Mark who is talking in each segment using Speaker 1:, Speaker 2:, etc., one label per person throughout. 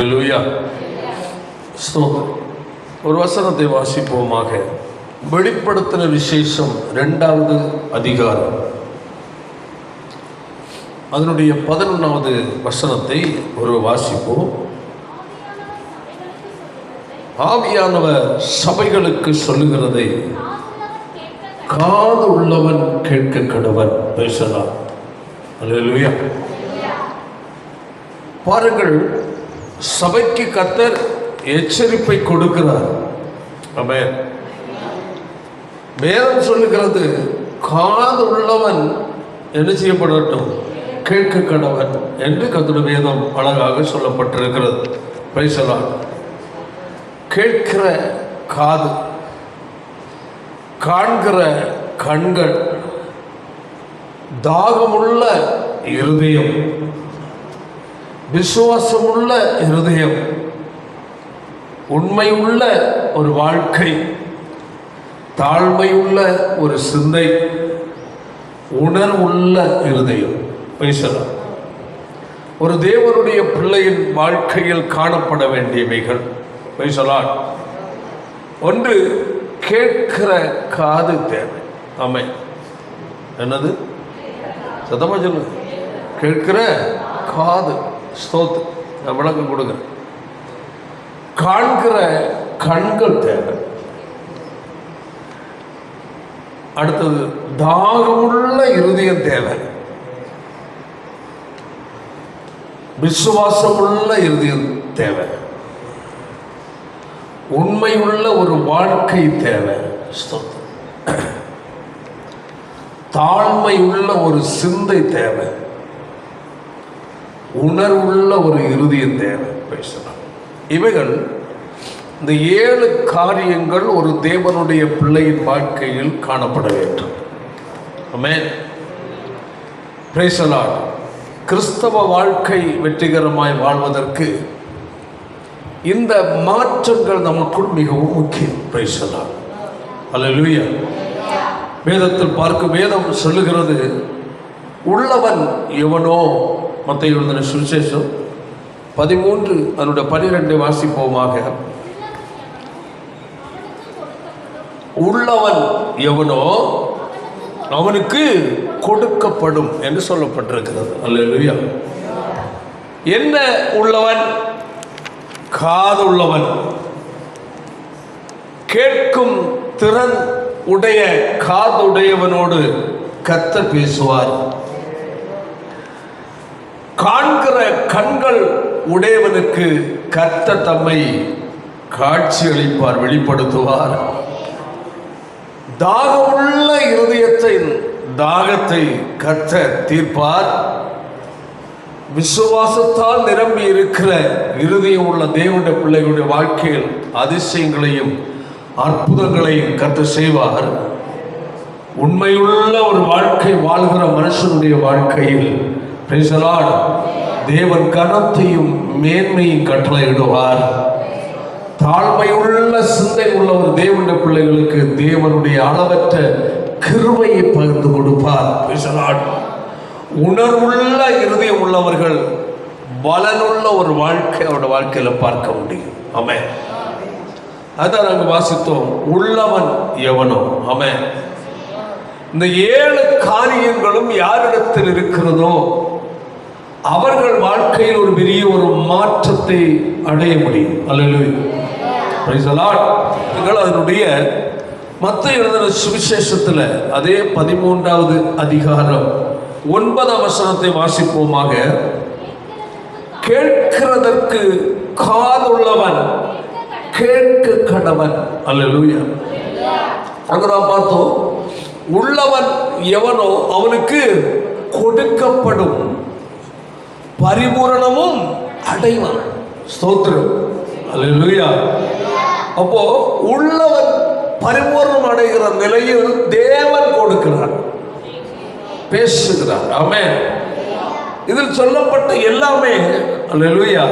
Speaker 1: அல்லேலூயா. ஸ்தோத்திரம். ஒரு வசனத்தை வாசிப்போமாக. வெளிப்படுத்தின விசேஷம் 2வது அதிகாரம் அதனுடைய 11வது வசனத்தை ஒரு வாசிப்போம். ஆவியானவர் சபைகளுக்கு சொல்லுகிறதை காது உள்ளவன் கேட்க கடவன். பேசலாம். அல்லேலூயா. பாருங்கள், சபைக்கு கர்த்தர் எச்சரிப்பை கொடுக்கிறார். ஆமென். வேதம் சொல்லுகிறது, காது உள்ளவன் என்ன செய்யப்படட்டும், கேட்க கடவன் என்று கர்த்தருடைய வேதம் அழகாக சொல்லப்பட்டிருக்கிறது. பேசலாம். கேட்கிற காது, காண்கிற கண்கள், தாகமுள்ள இருதயம், விசுவாசமுள்ள இருதயம், உண்மையுள்ள ஒரு வாழ்க்கை, தாழ்மையுள்ள ஒரு சிந்தை, உணர்வுள்ள இருதயம். பேசலாம். ஒரு தேவனுடைய பிள்ளையின் வாழ்க்கையில் காணப்பட வேண்டியவைகள். பேசலாம். ஒன்று, கேட்கிற காது தேவை. ஆமென். என்னது? சத்தமா சொல்லு. கேட்கிற காது. ஸ்தோத்து. நான் விளக்கம் கொடுங்க. காண்கிற கண்கள் தேவை. அடுத்தது, தாகமுள்ள இருதயம் தேவை. விசுவாசமுள்ள இருதயம் தேவை. உண்மையுள்ள ஒரு வாழ்க்கை தேவை. தாழ்மையுள்ள ஒரு சிந்தை தேவை. உணர்வுள்ள ஒரு இருதயம் தேவை. பேசலாம். இவைகள், இந்த 7 காரியங்கள் ஒரு தேவனுடைய பிள்ளையின் வாழ்க்கையில் காணப்பட வேண்டும். ஆமென். Praise the Lord. கிறிஸ்தவ வாழ்க்கை வெற்றிகரமாய் வாழ்வதற்கு இந்த மாற்றங்கள் நமக்குள் மிகவும் முக்கியம். Praise the Lord. அல்லேலூயா. வேதத்தில் பார்க்கும், வேதம் சொல்லுகிறது, உள்ளவன் எவனோ. மத்தேயு எழுதின சுவிசேஷம் 13 அதனுடைய 12 வாசிப்போமாக. உள்ளவன் எவனோ அவனுக்கு கொடுக்கப்படும் என்று சொல்லப்பட்டிருக்கிறது. அல்லேலூயா. என்ன உள்ளவன்? காது உள்ளவன். கேட்கும் திறன் உடைய காதுடையவனோடு கர்த்தர் பேசுவார். காண்கிற கண்கள் உடையவனுக்கு கர்த்தர் தம்மை காட்சி அளிப்பார், வெளிப்படுத்துவார். தாகமுள்ள இருதயத்தின் தாகத்தை கர்த்தர் தீர்ப்பார். விசுவாசத்தால் நிரம்பி இருக்கிற இருதயம் உள்ள தேவனுடைய பிள்ளைகளுடைய வாழ்க்கையில் அதிசயங்களையும் அற்புதங்களையும் கர்த்தர் செய்வார். உண்மையுள்ள ஒரு வாழ்க்கை வாழ்கிற மனுஷனுடைய வாழ்க்கையில் பிரைஸ் தி லார்ட், தேவன் கனத்தையும் மேன்மையும் கட்டளையிடுவார். தாழ்மையுள்ள சிந்தை உள்ள ஒரு தேவனுடைய பிள்ளைகளுக்கு தேவனுடைய அளவற்ற கிருபையை பகிர்ந்து கொடுப்பார். Praise the Lord. உணர்வுள்ள இருதயம் உள்ளவர்கள் பலனுள்ள ஒரு வாழ்க்கை அவருடைய வாழ்க்கையில பார்க்க முடியும். ஆமென். அதான் நாங்கள் வாசித்தோம், உள்ளவன் எவனோ. ஆமென். இந்த 7 காரியங்களும் யாரிடத்தில் இருக்கிறதோ அவர்கள் வாழ்க்கையில் ஒரு பெரிய ஒரு மாற்றத்தை அடைய முடியும். அல்லேலூயா. Praise the Lord. அதனுடைய மத்தேயு எழுதின சுவிசேஷத்தில் அதே 13வது அதிகாரம் 9ஆம் வசனத்தை வாசிப்போமாக. கேட்கிறதற்கு காதுள்ளவன் கேட்க கடவன். அல்லேலூயா. அங்க நாம் பார்த்தோம், உள்ளவன் எவனோ அவனுக்கு கொடுக்கப்படும், பரிபூரணமும் அடைவான். ஸ்தோத்திரம். அல்லேலூயா. அப்போ உள்ளவன் பரிபூரணம் அடைகிற நிலையில் தேவன் கொடுக்கிறார், பேசுகிறார். ஆமென். இதில் சொல்லப்பட்ட எல்லாமே அல்லேலூயா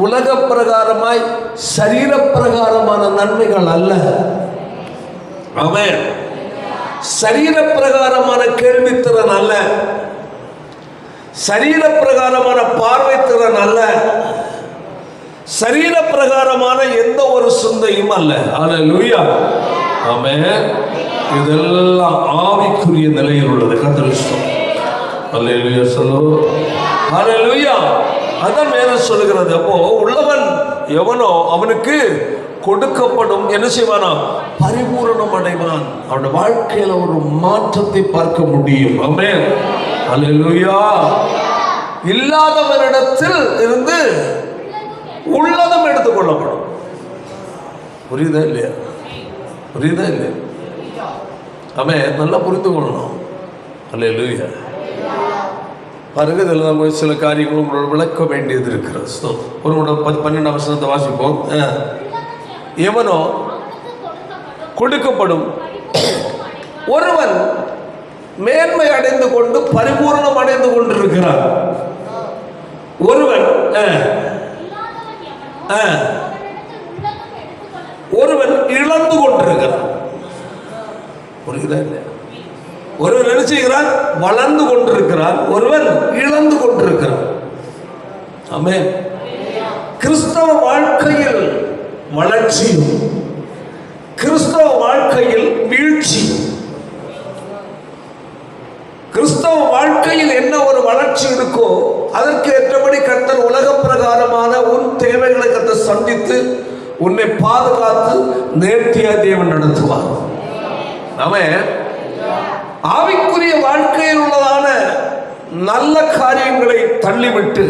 Speaker 1: உலக பிரகாரமாய் சரீர பிரகாரமான நன்மைகள் அல்ல. ஆமென். சரீர பிரகாரமான கேள்வித்திறன் அல்ல, சரீர பிரகாரமான பார்வை திறன் அல்ல, பிரகாரமான எந்த ஒரு சிந்தையும் அல்ல. அல்லேலூயா, ஆமென். இதெல்லாம் ஆவிக்குரிய நிலையில் உள்ளது. கர்த்தருக்கு ஸ்தோத்திரம். அல்லேலூயா சொல்லுவோம். அல்லேலூயா. அதான் வேதம் சொல்லுகிறது. அப்போ உள்ளவன் எவனோ அவனுக்கு கொடுக்கப்படும். என்ன செய்வானா? பரிபூரணம் அடைவான். அவனுடைய வாழ்க்கையில ஒரு மாற்றத்தை பார்க்க முடியும். ஆமென். அல்லேலூயா. இல்லாதவனிடத்தில் இருந்து உள்ளதும் எடுத்துக்கொள்ளப்படும். புரியுதா இல்லையா? புரியுதா இல்லையா? ஆமென். நல்லா புரிந்து கொள்ளணும். அல்லேலூயா. பாருங்க, இதில் சில காரியங்கள் உங்களோட விளக்க வேண்டியது இருக்கிறது. ஒரு 12 வசனத்தை வாசிப்போம். எவனோ கொடுக்கப்படும். ஒருவன் மேன்மை அடைந்து கொண்டு பரிபூர்ணம் அடைந்து கொண்டிருக்கிறான். ஒருவன் ஒருவன் இழந்து கொண்டிருக்கிறான். புரியுதா இல்லையா? ஒருவன் என்ன செய்கிறான்? வளர்ந்து கொண்டிருக்கிறான். ஒருவன் இழந்து கொண்டிருக்கிறான். ஆமென். கிறிஸ்தவ வாழ்க்கையில் வளர்ச்சியும் கிறிஸ்தவ வாழ்க்கையில் வீழ்ச்சி. கிறிஸ்தவ வாழ்க்கையில் என்ன ஒரு வளர்ச்சி இருக்கோ அதற்கு ஏற்றபடி கர்த்தர் உலக பிரகாரமான உன் தேவைகளை கர்த்தர் சந்தித்து உன்னை பாதுகாத்து நேர்த்தியா தேவன் நடத்துவார். ஆமென். ஆவிக்குரிய வாழ்க்கையில் உள்ளதான நல்ல காரியங்களை தள்ளிவிட்டு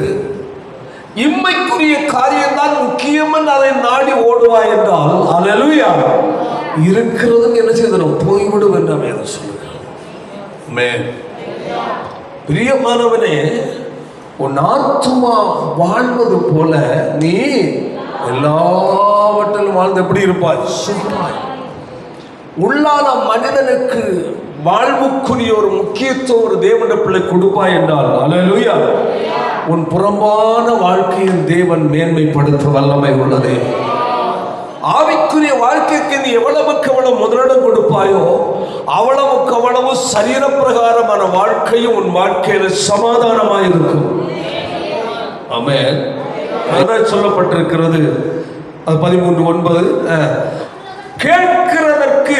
Speaker 1: இம்மைக்குரிய காரியம்தான் முக்கியம் என்று அதை நாடி ஓடுவாய் என்றால் அல்லேலூயா இருக்கிறது என்ன செய்யணும்? போய்விடும் என்று வேதம் சொல்லுகிறேன். பிரியமானவனே, உன் ஆத்துமா வாழ்வது போல நீ எல்லாவற்றிலும் வாழ்ந்து எப்படி இருப்பாய்? சுகமாய். உள்ளான மனிதனுக்கு வாழ்வுக்குரிய ஒரு முக்கியத்துவம் ஒரு தேவனுடைய பிள்ளை கொடுப்பாய் என்றால் அல்லேலூயா உன் புறம்பான வாழ்க்கையின் தேவன் மேன்மைப்படுத்த வல்லமை உள்ளது. ஆவிக்குரிய வாழ்க்கைக்கு நீ எவ்வளவுக்கு எவ்வளவு முதலிடம் கொடுப்பாயோ அவ்வளவுக்கு அவ்வளவு சரீர பிரகாரமான வாழ்க்கையும் உன் வாழ்க்கையில சமாதானமாயிருக்கும். ஆமென். அதான் சொல்லப்பட்டிருக்கிறது. அது 13:9. கேட்கிறதற்கு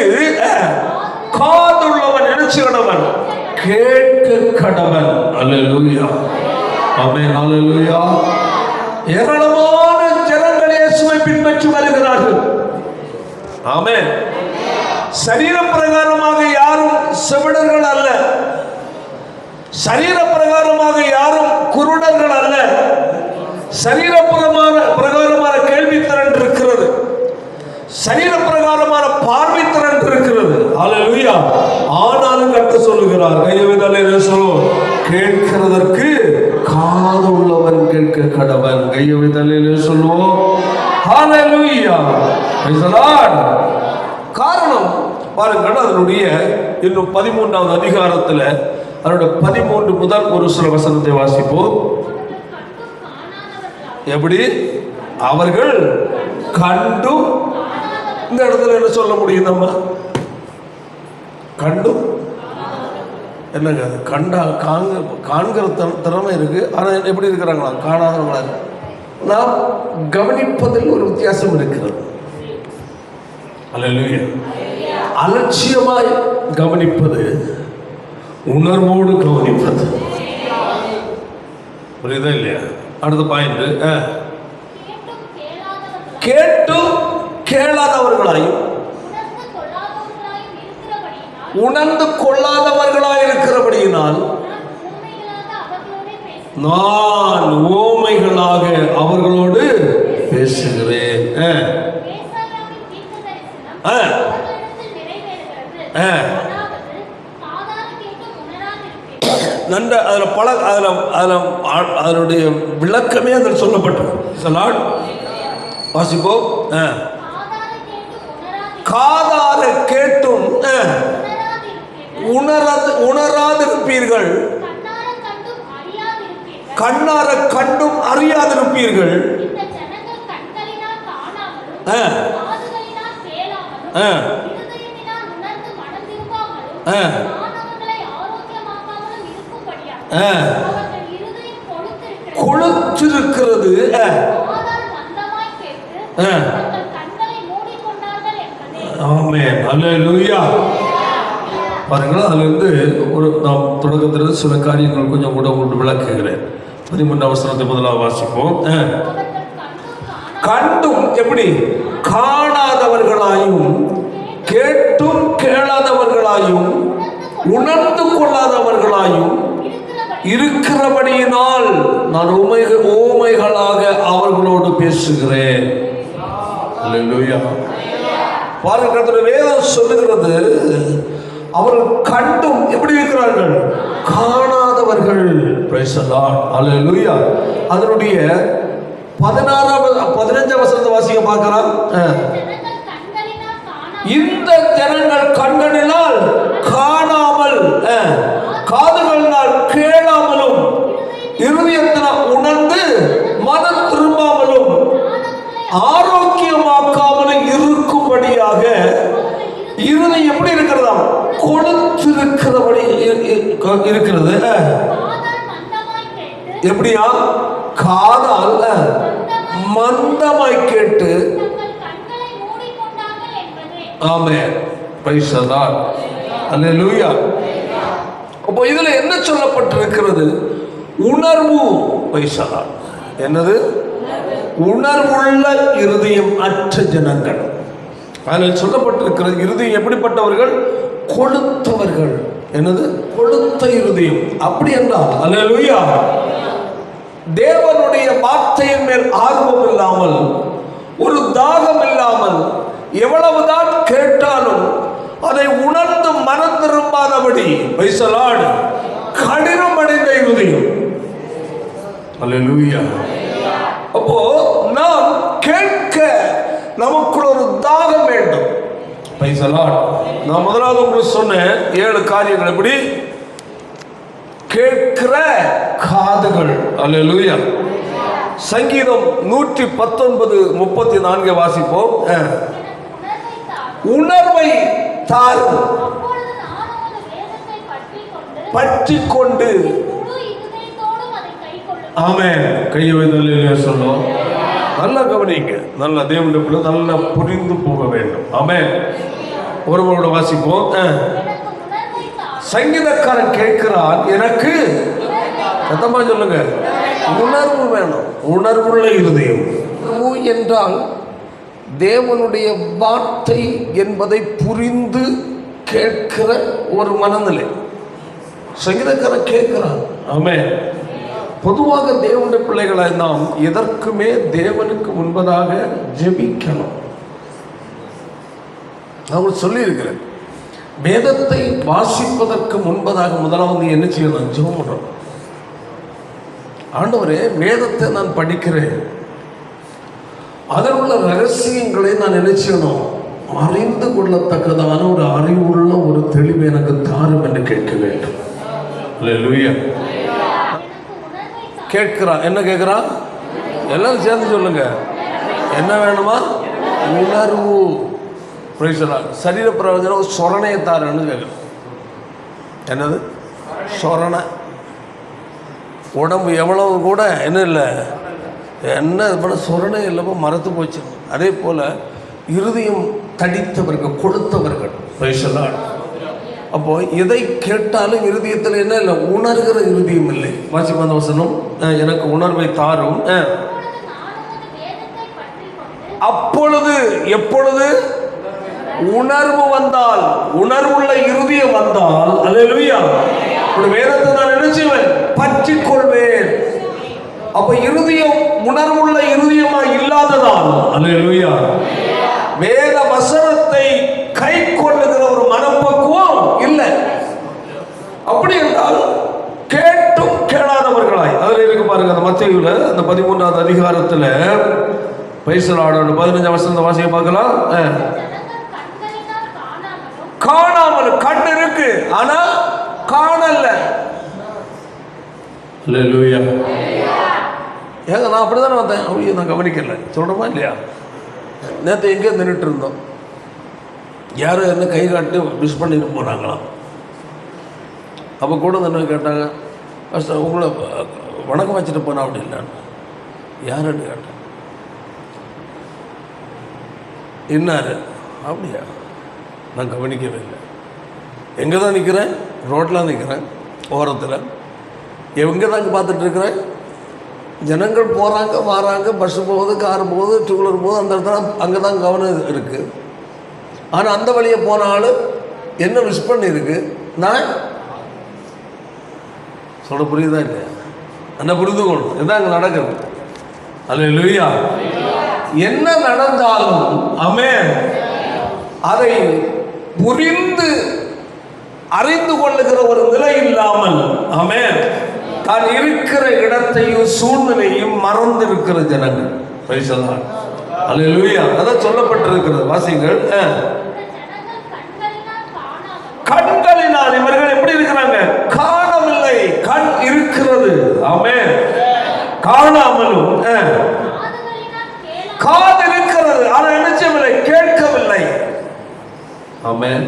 Speaker 1: காதுள்ளவன் நினைச்சுகிறவன் கேட்க கடவன். அல்லேலூயா, ஆமென். அல்லேலூயா. ஏராளமான ஜனங்கள் இயேசுவை பின்பற்றி வருகிறார்கள். ஆமென். சரீர பிரகாரமாக யாரும் செவிடர்கள் அல்ல. சரீர பிரகாரமாக யாரும் குருடர்கள் அல்ல. சரீர பிரகாரமான கேள்வித்திறன் இருக்கிறது. சரீர பிரகாரமான பார்வைத்திறன் இருக்கிறது. அல்லேலூயா. ஆனாலும் கர்த்தர் சொல்லுகிறார், கையவிதல்ல சொல்லுவோம், கேட்கிறதற்கு காது உள்ளவன் கேட்க கடவன். கையவிதல்ல சொல்லுவோம். அல்லேலூயா. Praise the Lord. காரணம் பாருங்கள், அதனுடைய இன்னும் 13வது அதிகாரத்தில் அதனுடைய 13 முதல் ஒரு சில வசனத்தை வாசிப்போம். எப்படி? அவர்கள் கண்டும். இந்த இடத்துல என்ன சொல்ல முடியும்? நம்ம கண்டும் என்னங்க அது? கண்டா காண்கிற திறமை இருக்கு. ஆனால் எப்படி இருக்கிறாங்களா? காணாதவங்களா. நாம் கவனிப்பதில் ஒரு வித்தியாசம் இருக்கிறது. அல்லேலூயா. அலட்சியமாய் கவனிப்பது, உணர்வோடு கவனிப்பது. புரியுதா இல்லையா? அடுத்த பாயிண்ட், கேட்டும் கேளாதவர்களாயும் உணர்ந்து கொள்ளாதவர்களாய் இருக்கிறபடியினால் நான் ஊமைகளாக அவர்களோடு பேசுகிறேன். நன்ற அதில் பல அதனுடைய விளக்கமே அதில் சொல்லப்பட்டது. வாசிப்போம். காதார கேட்டும் உணராதிருப்பீர்கள், கண்ணார கண்டும் அறியாதிருப்பீர்கள். கொளுத்திருக்கிறது. ஆமென், அல்லேலூயா. பாருங்களா, அதுல இருந்து ஒரு நாம் தொடக்கத்திலிருந்து சில காரியங்கள் கொஞ்சம் கூட உங்களுக்கு விளக்குகிறேன். 13 வசனத்தை முதலாக வாசிப்போம். கண்டும் எப்படி காணாதவர்களாயும் கேட்டும் கேளாதவர்களாயும் உணர்ந்து கொள்ளாதவர்களாயும் இருக்கிறபடியினால் நான் ஊமைகளாக அவர்களோடு பேசுகிறேன். அல்லேலூயா. பாருங்க, கர்த்தருடைய வேதம் சொல்லுகிறது, அவர்கள் கண்டும் எப்படி இருக்கிறார்கள்? காணாதவர்கள். Praise the Lord. அல்லேலூயா. அதனுடைய 15 வசனத்தை வாசிக்க பார்க்கலாம். இந்த ஜனங்கள் கண்களினால் காணாமல், காதுகளினால் கேளாமலும், இருதயத்தினால் உணர்ந்து மனம் திரும்பாமலும், ஆரோக்கியமாக்காமலும் இருக்கும்படியாக இருதயம் எப்படி இருக்கிறதா? கொடுத்திருக்கிறபடி இருக்கிறது. எப்படியா? காதால் மந்தமாய் கேட்டு. ஆமென், பிரைஸ் தி லார்ட். அல்லேலூயா. அப்போ இதுல என்ன சொல்லப்பட்டிருக்கிறது? உணர்வு. Price the Lord. என்னது? உணர்வுள்ள இருதயம் அற்ற ஜனங்கள். அதில் சொல்லப்பட்டிருக்கிறது, இருதயம் எப்படிப்பட்டவர்கள்? கொழுத்தவர்கள். என்னது? கொழுத்த இருதயம். அப்படி என்றால் அல்லேலூயா, தேவனுடைய வார்த்தையின் மேல் ஆர்வம் இல்லாமல், ஒரு தாகம் இல்லாமல், எவ்வளவுதான் கேட்டாலும் அதை உணர்ந்து மனம் திரும்பாதபடி கடினம் அடைந்த இருதயம். அல்லேலூயா. அப்போ நாம் கேட்க நமக்குள்ள ஒரு தாகம் வேண்டும். நான் முதலாவது உங்களுக்கு சொன்னேன் 7 காரியங்கள். எப்படி? கேட்கிற காதுகள். அல்லேலூயா. சங்கீதம் 119:34 வாசிப்போம். உணர்வை தாரும், பற்றி கொண்டு. ஆமென். கையை வைத்து சொல்லும். நல்லா கவனிங்க, நல்ல தேவனுடைய பிள்ளை நல்லா புரிந்து போக வேண்டும். ஆமென். ஒருவரோட வாசிப்போம். சங்கீதக்காரன் கேட்கிறான், எனக்கு சத்தமா சொல்லுங்க, உணர்வு வேணும். உணர்வுள்ள இருதயம். உணர்வு என்றால் தேவனுடைய வார்த்தை என்பதை புரிந்து கேட்கிற ஒரு மனநிலை. சங்கீதக்காரன் கேட்கிறான். ஆமென். பொதுவாக தேவனுடைய பிள்ளைகளை நாம் எதற்குமே தேவனுக்கு முன்பதாக ஜெபிக்கணும். நான் சொல்லி இருக்கிறேன், வேதத்தை வாசிப்பதற்கு முன்பதாக முதலாவது என்ன செய்யணும்? ஜெபம் பண்ணணும். ஆண்டவரே, வேதத்தை நான் படிக்கிறேன், அதில் உள்ள ரகசியங்களை நான் என்ன செய்யணும்? அறிந்து கொள்ளத்தக்கதான ஒரு அறிவுள்ள ஒரு தெளிவு எனக்கு தாரும் என்று கேட்க வேண்டும். அல்லேலூயா. கேட்கிறான். என்ன கேட்கிறான்? எல்லாரும் சேர்ந்து சொல்லுங்க. என்ன வேணுமா? உணர்வு. சரீர பிரயோஜனம் சொரணையை தாருன்னு கேட்கணும். என்னது? சொரணை. உடம்பு எவ்வளவு கூட என்ன இல்லை, என்ன இது பண்ண சொரணை இல்லைப்போ மரத்து போச்சு. அதே போல் இருதயம் தடித்தவர்கள், கொடுத்தவர்கள். அப்போ எதை கேட்டாலும் இருதயத்தில் என்ன இல்லை? உணர்கிற இருதயம் இல்லை. வாசிப்ப அந்த வசனம், எனக்கு உணர்வை தாரும். அப்பொழுது, எப்பொழுது உணர்வு வந்தால், உணர்வுள்ள இருதயம் வந்தால், அல்லேலூயா, வேதத்தை நான் என்ன செய்வேன்? பற்றி கொள்வேன். அப்ப இருதயம் உணர்வுள்ள இருதயமா இல்லாததால், அல்லேலூயா, வேத வசனத்தை கை கொள்ளுகிற ஒரு மனப்பக்குவம் இல்லை. அப்படி என்றால் கேட்டும் கேளாதவர்களாய். அதில் இருக்கு பாருங்க, அந்த மத்தேயுல அந்த 13வது அதிகாரத்தில் பைசலாடோட 15 வசனத்தை வாசிக்க பார்க்கலாம். காணாமல், கண் இருக்கு ஆனா காணல. அல்லேலூயா. ஏங்க நான் அப்படிதானே வந்தேன், ஐயோ நான் கவனிக்கல, சொல்றோமா இல்லையா? நேற்று எங்கே நின்றுட்டு இருந்தோம், யாரும் என்ன கை காட்டி மிஸ் பண்ணிட்டு போனாங்களாம். அப்போ கூட என்ன கேட்டாங்க, ஃபஸ்ட்டு உங்களை வணக்கம் வச்சுட்டு போனா அப்படின்னான்னு. யாருன்னு கேட்டேன். என்னாரு அப்படியா? நான் கவனிக்கவே இல்லை. எங்கே தான் நிற்கிறேன்? ரோட்டில் நிற்கிறேன், ஓரத்தில். எங்கே தாங்க பார்த்துட்டு இருக்கிறேன்? ஜனங்கள் போகிறாங்க வராங்க, பஸ்ஸு போகுது, கார் போகுது, டூ வீலர் போகுது, அந்த இடத்துல அங்கே தான் கவனம் இருக்குது. ஆனால் அந்த வழியை போன ஆள் என்ன மிஸ் பண்ணியிருக்கு? நான் சொல்ல புரியுதா இல்லையா? என்ன புரிந்துக்கணும், இதுதான் அங்கே நடக்குது. அல்லேலூயா. என்ன நடந்தாலும் ஆமென், அதை புரிந்து அறிந்து கொள்ளுகிற ஒரு நிலை இல்லாமல் ஆமென் தான் இருக்கிற இடத்தையும் சூழ்நிலையும் மறந்து இருக்கிற ஜனங்கள். Praise the Lord. அல்லேலூயா. அதான் சொல்லப்பட்டிருக்கிறது. வாசிங்கள். கண்களினால் இவர்கள் எப்படி இருக்கிறாங்க? காணவில்லை. கண் இருக்கிறது ஆமென், காணாமலும். காது இருக்கிறது, ஆனால் என்ன செய்யவில்லை? கேட்கவில்லை. ஆமென்.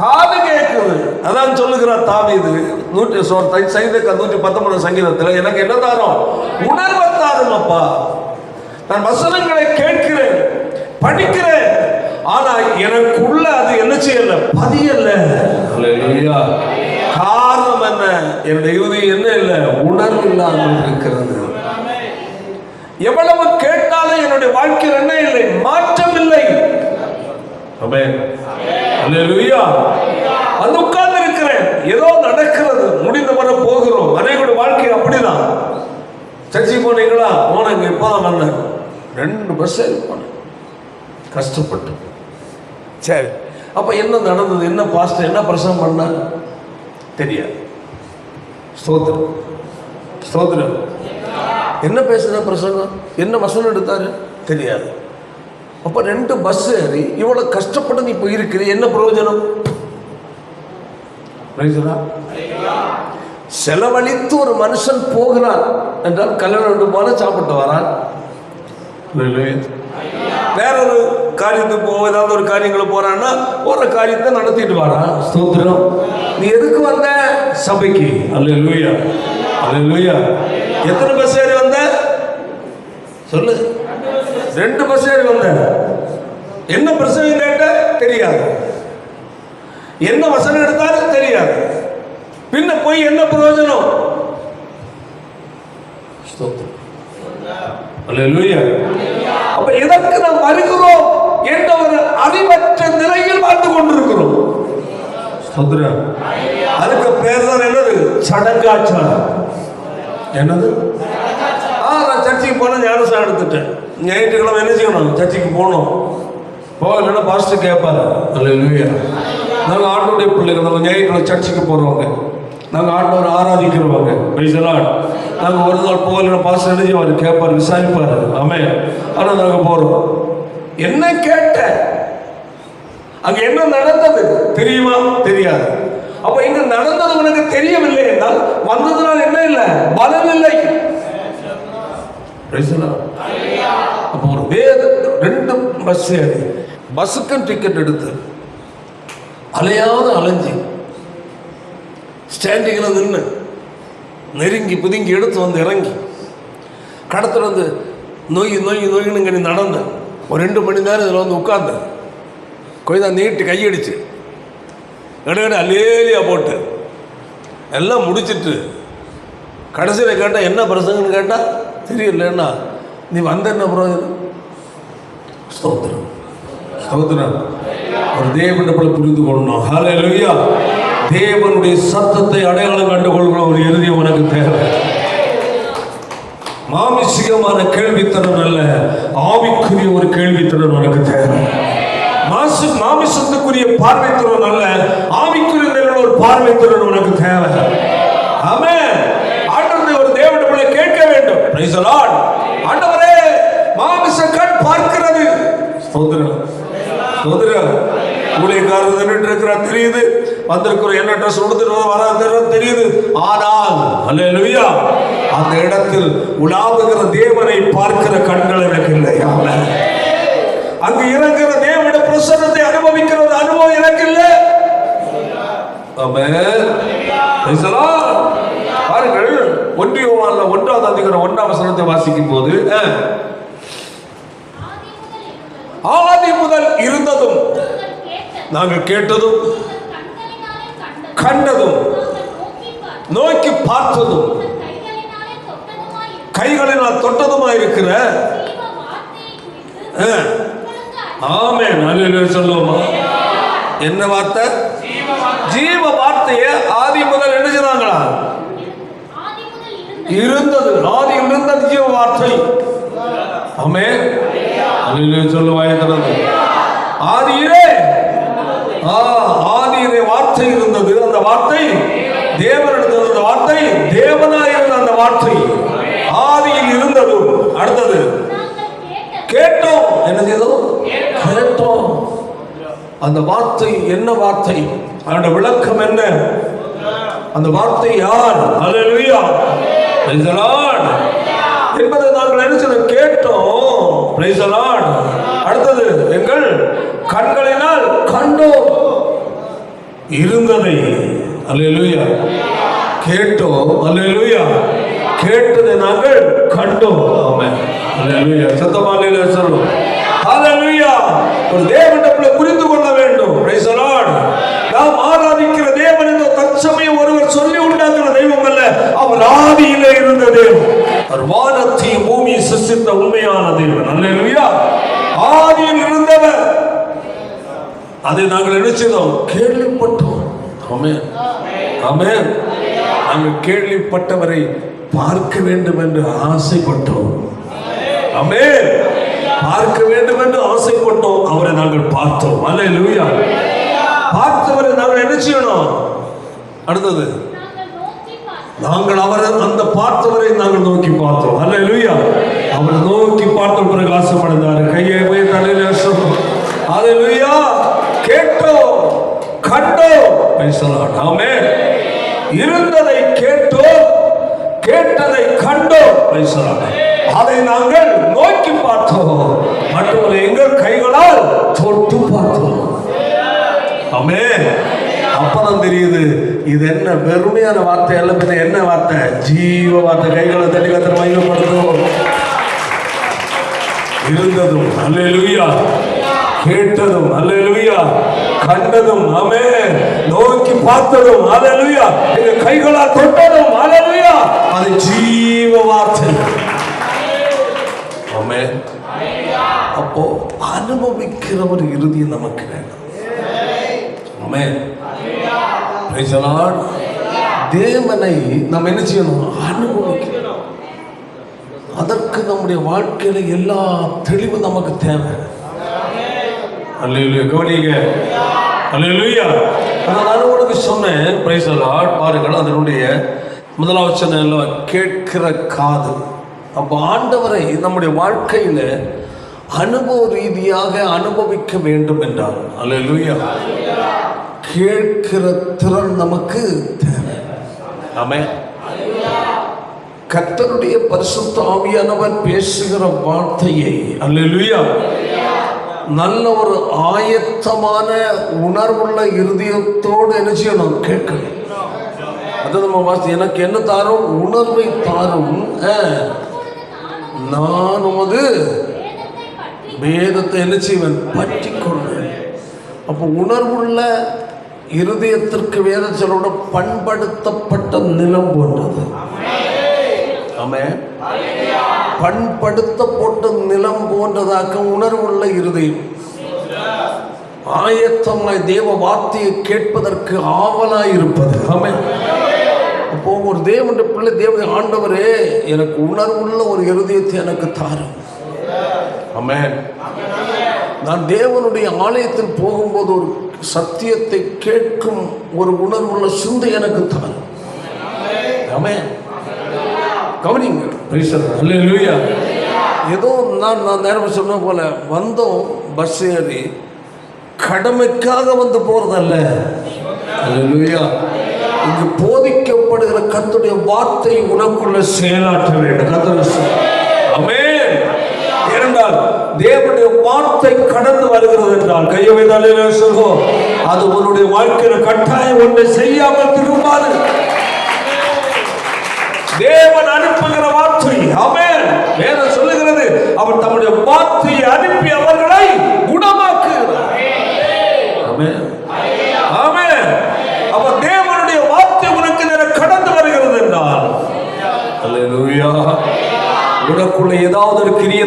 Speaker 1: காது கேட்குது. அதான் சொல்லுகிறார் தாவீது 119 சங்கீதத்தில், எனக்கு என்ன தாரும்? உணர்வை தாரும் அப்பா. நான் வசனங்களை கேட்கிறேன், படிக்கிறேன், ஆனா எனக்குள்ள அது என்ன செய்யல? பதியல்ல. அல்லேலூயா. காரணம் என்ன? என்னுடைய இறுதி என்ன இல்லை? உணர்வு இல்லாமல் இருக்கிறது. எவ்வளவு கேட்டாலும் என்னுடைய வாழ்க்கையில் என்ன இல்லை? மாற்றம் இல்லை. ஆமென். அல்லேலூயா. அந்த உட்கார்ந்து இருக்கிறேன், ஏதோ நடக்கிறது, முடிந்த வர போகிறோம். அனைவருடைய வாழ்க்கை அப்படிதான். சர்ச்சைக்கு போனீங்களா? போனங்க, இப்போதான் வந்தேன். 2 பஸ் போனேன், கஷ்டப்பட்டு. சரி, அப்ப என்ன நடந்தது? என்ன பாஸ்டர் என்ன பிரசங்கம் பண்ண தெரியாது. ஸ்தோத்திரம் ஸ்தோத்திரம். என்ன பேசுன பிரசங்கம், என்ன வசனம் எடுத்தாரு தெரியாது. அப்ப 2 பஸ் ஏறி இவ்வளவு கஷ்டப்பட்டு நீ போயிருக்கிற, என்ன பிரயோஜனம்? செலவழித்து ஒரு மனுஷன் போகிறான் என்றால் கல்யாணம் போல சாப்பிட்டு வரான், வேறொரு காரியத்துக்கு போ, ஏதாவது ஒரு காரியங்களை போறான்னா போற காரியத்தை நடத்திட்டு வரான். ஸ்தோத்திரம். நீ எதுக்கு வந்த? சபைக்கு. அல்லேலூயா அல்லேலூயா. எத்தனை பஸ் ஏறி வந்த? சொல்லு. 2 பஸ் ஏறி வந்த. என்ன பிரச்சனை கேட்ட தெரியாது, என்ன வசனம் எடுத்தாலும் தெரியாது. பின்ன போய் என்ன பிரயோஜனம்? ஸ்தோத்திரம். அல்லேலூயா. அப்ப எதற்கு நாம் வருகிறோம் என்ற ஒரு அறிவற்ற நிலையில் வாழ்ந்து கொண்டிருக்கிறோம். ஸ்தோத்திரம். அதுக்கு பேர் தான் என்னது? சடங்காச்சாரம். என்னது? நான் சர்ச்சைக்கு போன ஞானசாரம் எடுத்துட்டேன். ஞாயிற்றுக்கிழமை என்ன செய்யணும்? சர்ச்சைக்கு போகணும். போகலன்னா பாஸ்டர் கேட்பாரு. அல்லேலூயா. நாங்கள் ஆண்டவருடைய பிள்ளைகள், நம்ம ஞாயிற்றுக்கிழமை சர்ச்சைக்கு போகிறவங்க, நாங்கள் ஆண்டவரை ஆராதிக்கிறவங்க. Price the Lord. நாங்கள் ஒரு நாள் போகலன்னா பாஸ்டர் என்ன செய்வார்? கேட்பார், விசாரிப்பார். ஆமென். ஆனால் நாங்கள் போகிறோம். என்ன கேட்ட? அங்கே என்ன நடந்தது தெரியுமா? தெரியாது. அப்ப இங்க நடந்தது உனக்கு தெரியவில்லை என்றால் வந்ததுனால் என்ன இல்லை? பலம் இல்லை. அப்போ ஒரு வேத 2 பஸ் ஏறி பஸ்ஸுக்கும் டிக்கெட் எடுத்து அலையாவது அலைஞ்சி ஸ்டாண்டிங்கில் நின்று நெருங்கி புதுங்கி எடுத்து வந்து இறங்கி கடத்தில் வந்து நோயின்னு நடந்த ஒரு 2 மணி நேரம் இதில் வந்து உட்கார்ந்து கொஞ்சம் நீட்டு கையடிச்சு கடை அலேலியா போட்டு எல்லாம் முடிச்சுட்டு கடைசியில் கேட்டால் என்ன பிரசங்கன்னு கேட்டால் தெரியலன்னா நீ வந்த என்ன பிரயோஜனம்? ஸ்தோத்திரம் ஸ்தோத்திரம். ஒரு தேவனை போல புரிந்து கொள்ளணும். ஹல்லேலூயா. தேவனுடைய சத்தத்தை அடையாளம் கண்டுகொள்கிற ஒரு இறுதி உனக்கு தேவை. மாமிசிகமான கேள்வித்திறன் அல்ல, ஆவிக்குரிய ஒரு கேள்வித்திறன் உனக்கு தேவை. மாமிசத்துக்குரிய பார்வைத்திறன் அல்ல, ஆவிக்குரிய ஒரு பார்வைத்திறன் உனக்கு தேவை. ஆமென். ஆண்டவரை ஒரு தேவனை போல கேட்க வேண்டும். Price the Lord. ஆண்டவரே, மாமிச கண் பார்க்கிறது. ஸ்தோத்திரம் ஸ்தோத்திரம். ஊழியக்காரர் நின்றுட்டு இருக்கிறார் தெரியுது, வந்திருக்கிற என்ன ட்ரெஸ் கொடுத்துட்டு வராது தெரியுது. ஆனால் அல்லேலூயா, அந்த இடத்தில் உலாவுகிற தேவனை பார்க்கிற கண்கள் எனக்கு இல்லை. ஆமென். அங்கு இறங்குற தேவனுடைய பிரசன்னத்தை அனுபவிக்கிற அனுபவம் எனக்கு இல்லை. ஆமென். Praise the Lord. பாருங்கள், 1 யோவான்ல 1ஆம் அதிகாரம் 1ஆம் வசனத்தை வாசிக்கும் போது ஆதி முதல் இருந்ததும் நாங்கள் கேட்டதும் கண்டதும் நோக்கி பார்த்ததும் கைகளினால் தொட்டதுமாயிருக்கிற ஆமென் அல்லேலூயா சொல்லுவோமா? என்ன வார்த்தை? ஜீவ வார்த்தையை ஆதி முதல் என்ன செய்றாங்களா? இருந்தது. ஆதி இருந்தது ஜீவ வார்த்தை. ஆமென் அல்லேலூயா சொல்லுவாயே தரது. ஆதியிலே ஆதியிலே வார்த்தை இருந்தது. அந்த வார்த்தை தேவனிடத்தில் இருந்த வார்த்தை, தேவனாயிருந்த அந்த வார்த்தை ஆதியில் இருந்தது. அடுத்தது கேட்டோம். என்ன செய்தோம்? கேட்டோம். அந்த வார்த்தை என்ன வார்த்தை? அதோட விளக்கம் என்ன? அந்த வார்த்தை யார்? அல்லேலூயா பிரைஸ் தி லார்ட் என்பதை நாங்கள் என்ன செய்தோம்? கேட்டோம். Price the Lord. அடுத்தது எங்கள் கண்களினால் கண்டோம். இருந்ததை அல்லேலூயா கேட்டோம். அல்லேலூயா கேட்டதை நாங்கள் கண்டோம். ஆமென் அல்லேலூயா சத்தமா அல்லேலூயா சொல்லுவோம். அல்லேலூயா. ஒரு தேவனை புரிந்து கொள்ள வேண்டும். Price the Lord. நாம் ஆராதிக்கிற தேவன் இந்த தற்சமயம் ஒருவர் சொல்லி உண்டாக்குற தெய்வம் அல்ல. அவர் ஆதியிலே இருந்த தேவன். அவர் வானத்தையும் பூமியை சிருஷ்டித்த உண்மையான தேவன். அல்லேலூயா. ஆதியில் இருந்தவர். அதை நாங்கள் என்ன செய்தோம்? கேள்விப்பட்டோம். ஆமென் ஆமென். நாங்கள் கேள்விப்பட்டவரை பார்க்க வேண்டும் என்று ஆசைப்பட்டோம். ஆமென். பார்க்க வேண்டும் என்று ஆசைப்பட்டோம். அவரை நாங்கள் பார்த்தோம். அல்லேலூயா. பார்த்தவரை நாங்கள் என்ன செய்யணும்? அடுத்தது நாங்கள் அவரை அந்த பார்த்தவரை நாங்கள் நோக்கி பார்த்தோம். அல்லேலூயா. அவரை நோக்கி பார்த்த பிரகாசம் அடைந்தார். கையை போய் தலையில சொல்லும். அல்லேலூயா. கேட்டோம் கண்டோம். Praise the Lord. ஆமென். இருந்ததை கேட்டோம், கேட்டதை கண்டோம். Praise the Lord. அதை நாங்கள் நோக்கி பார்த்தோம். மட்டுமல்ல எங்கள் கைகளால் தொட்டு பார்த்தோம். ஆமென். அப்பதான் தெரியுது இது என்ன வெறுமையான வார்த்தை அல்ல, பின்ன என்ன வார்த்தை? ஜீவ வார்த்தை. கைகளை தட்டி கர்த்தரை மகிமைப்படுத்துவோம். இருந்ததும் அல்லேலூயா, கேட்டதும் அல்லேலூயா, கண்டதும் ஆமென், நோக்கி பார்த்ததும் அல்லேலூயா, எங்க கைகளால் தொட்டதும் அல்லேலூயா, அது ஜீவ வார்த்தை. ஆமென். அப்போ அனுபவிக்கிற ஒரு இறுதி நமக்கு வேணும். ஆமென். Praise the Lord. தேவனை நாம் என்ன செய்யணும்? அனுபவிக்கணும். அதற்கு நம்முடைய வாழ்க்கையில எல்லா தெளிவும் நமக்கு தேவை. அல்லேலூயா. கவனிங்க. அல்லேலூயா. நான் உங்களுக்கு சொன்னேன். Price the Lord. பாருங்கள், அதனுடைய முதலாவது வசனம் கேட்கிற காது. அப்போ ஆண்டவரை நம்முடைய வாழ்க்கையில அனுபவ ரீதியாக அனுபவிக்க வேண்டும் என்றார். அல்லேலூயா. கேட்கிற திறன் நமக்கு தேவை. ஆமென். கர்த்தருடைய பரிசுத்த ஆவியானவர் பேசுகிற வார்த்தையை அல்லேலூயா நல்ல ஒரு ஆயத்தமான உணர்வுள்ள இருதயத்தோடு என்ன செய்யணும்? கேட்கணும். அது நம்ம வாசி. எனக்கு என்ன தாரும்? உணர்வை தாரும். நான் உமது வேதத்தை என்ன செய்வேன்? பற்றி கொள்வேன். அப்போ உணர்வுள்ள இருதயத்திற்கு வேதச்சலோட பண்படுத்தப்பட்ட நிலம் போன்றது. ஆமென். பண்படுத்தப்பட்ட நிலம் போன்றதாக உணர்வுள்ள இருதயம் ஆயத்தமாய் தேவ வார்த்தையை கேட்பதற்கு ஆவலாய் இருப்பது. ஆமென். அப்போ ஒரு தேவனுடைய பிள்ளை தேவ ஆண்டவரே எனக்கு உணர்வுள்ள ஒரு இருதயத்தை எனக்கு தாரும். ஆமென். நான் தேவனுடைய ஆலயத்தில் போகும்போது ஒரு சத்தியத்தை கேட்கும் ஒரு உணர்வுள்ள சிந்தை எனக்கு தாரும். ஆமென். கவனிங்க. அல்லேலூயா. ஏதோ நான் நேரம் சொன்ன போல வந்தோம், பஸ் ஏறி கடமைக்காக வந்து போறதல்ல. அல்லேலூயா. இங்கு போதிக்கப்படுகிற கர்த்தருடைய வார்த்தை உனக்குள்ள செயலாற்ற வேண்டும். கர்த்தர் ஆமென். ஏனென்றால் தேவனுடைய வார்த்தை கடந்து வருகிறது என்றால் கையை வைத்தாலே சொல்வோம், அது உன்னுடைய வாழ்க்கையில் கட்டாயம் ஒன்றை செய்யாமல் திரும்பாது. தேவன் அனுப்புகிற வார்த்தை. ஆமென். வேதம் சொல்லுகிறது அவர் தம்முடைய வார்த்தையை அனுப்பி அவர்களை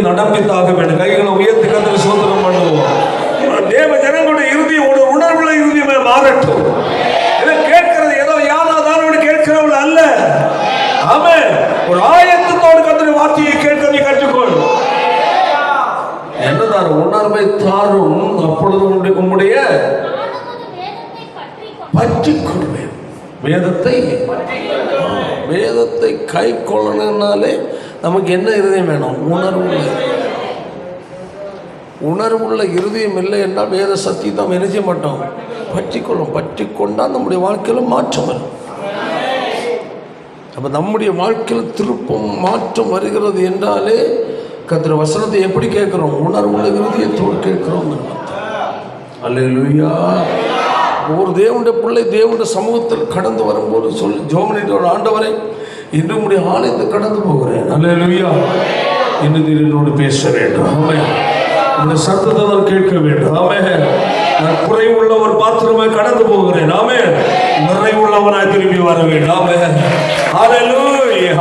Speaker 1: நடப்பித்தாக வேண்டும். கைகளை உயர்த்தி கர்த்தருக்கு ஸ்தோத்திரம் பண்ணுவோம். தேவ ஜனங்களுடைய இருதயம் ஒரு உணர்வுள்ள இருதயமே மாறட்டும். இதை கேட்கிறது ஏதோ யாராவது கேட்கிறவள் அல்ல. ஆமென். ஒரு ஆயத்தத்தோடு கர்த்தருடைய வார்த்தையை கேட்க நீ கற்றுக்கொள். என்னதான் உணர்வை தாரும், அப்பொழுது உம்முடைய பற்றிக் கொள்வேன். வேதத்தை கை கொள்ளணும்னாலே நமக்கு என்ன இருதயம் வேணும்? உணர்வுள்ள இருதயம் இல்லை என்றால் வேத சத்தியத்தை நம்ம என்ன செய்ய மாட்டோம்? பற்றிக்கொள்ளும். பற்றி கொண்டால் நம்முடைய வாழ்க்கையில் மாற்றம் வரும். அப்போ நம்முடைய வாழ்க்கையில் திருப்பம் மாற்றம் வருகிறது என்றாலே கர்த்தர் வசனத்தை எப்படி கேட்குறோம்? உணர்வுள்ள இருதயத்தோடு கேட்குறோம். அல்லேலூயா. ஒரு தேவனுடைய பிள்ளை தேவனுடைய சமூகத்தில் கடந்து வரும்போது சொல்லி ஜோமனியோட ஆண்டவரை இன்று உடைய ஆலயத்தை கடந்து போகிறேன். அல்லேலூயா. இன்னும் என்னோடு பேச வேண்டும். ஆமென். இந்த சத்தத்தை நான் கேட்க வேண்டும். ஆமென். நான் குறைவுள்ள ஒரு பாத்திரமாய் கடந்து போகிறேன். ஆமென். நிறைவுள்ளவனாய் திரும்பி வர வேண்டும். ஆமென். அல்லேலூயா.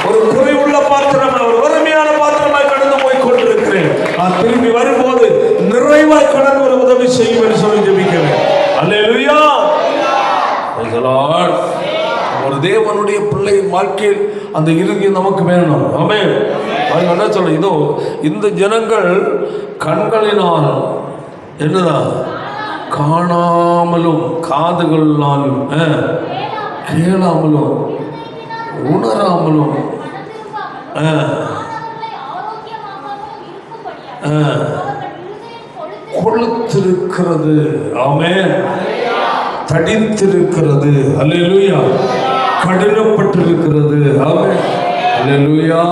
Speaker 1: ஒரு குறைவுள்ள பாத்திரமாய், ஒரு வறுமையான பாத்திரமாய் கடந்து போய் கொண்டிருக்கிறேன். நான் திரும்பி வரும்போது நிறைவாய் கடந்து வர உதவி செய்யும் என்று சொல்லி ஜெபிக்கிறேன். அல்லேலூயா. Praise the Lord. ஒரு தேவனுடைய பிள்ளை வாழ்க்கையில் அந்த இருதயம் நமக்கு வேணும். ஆமென். அவங்க என்ன சொல்ல, இதோ இந்த ஜனங்கள் கண்களினால் என்னதான் காணாமலும் காதுகளாலும் கேளாமலும் உணராமலும் கொளுத்திருக்கிறது. ஆமென். தடித்திருக்கிறது. அல்லேலூயா. கடினப்பட்டிருக்கிறது. ஆமென். அல்லேலூயா.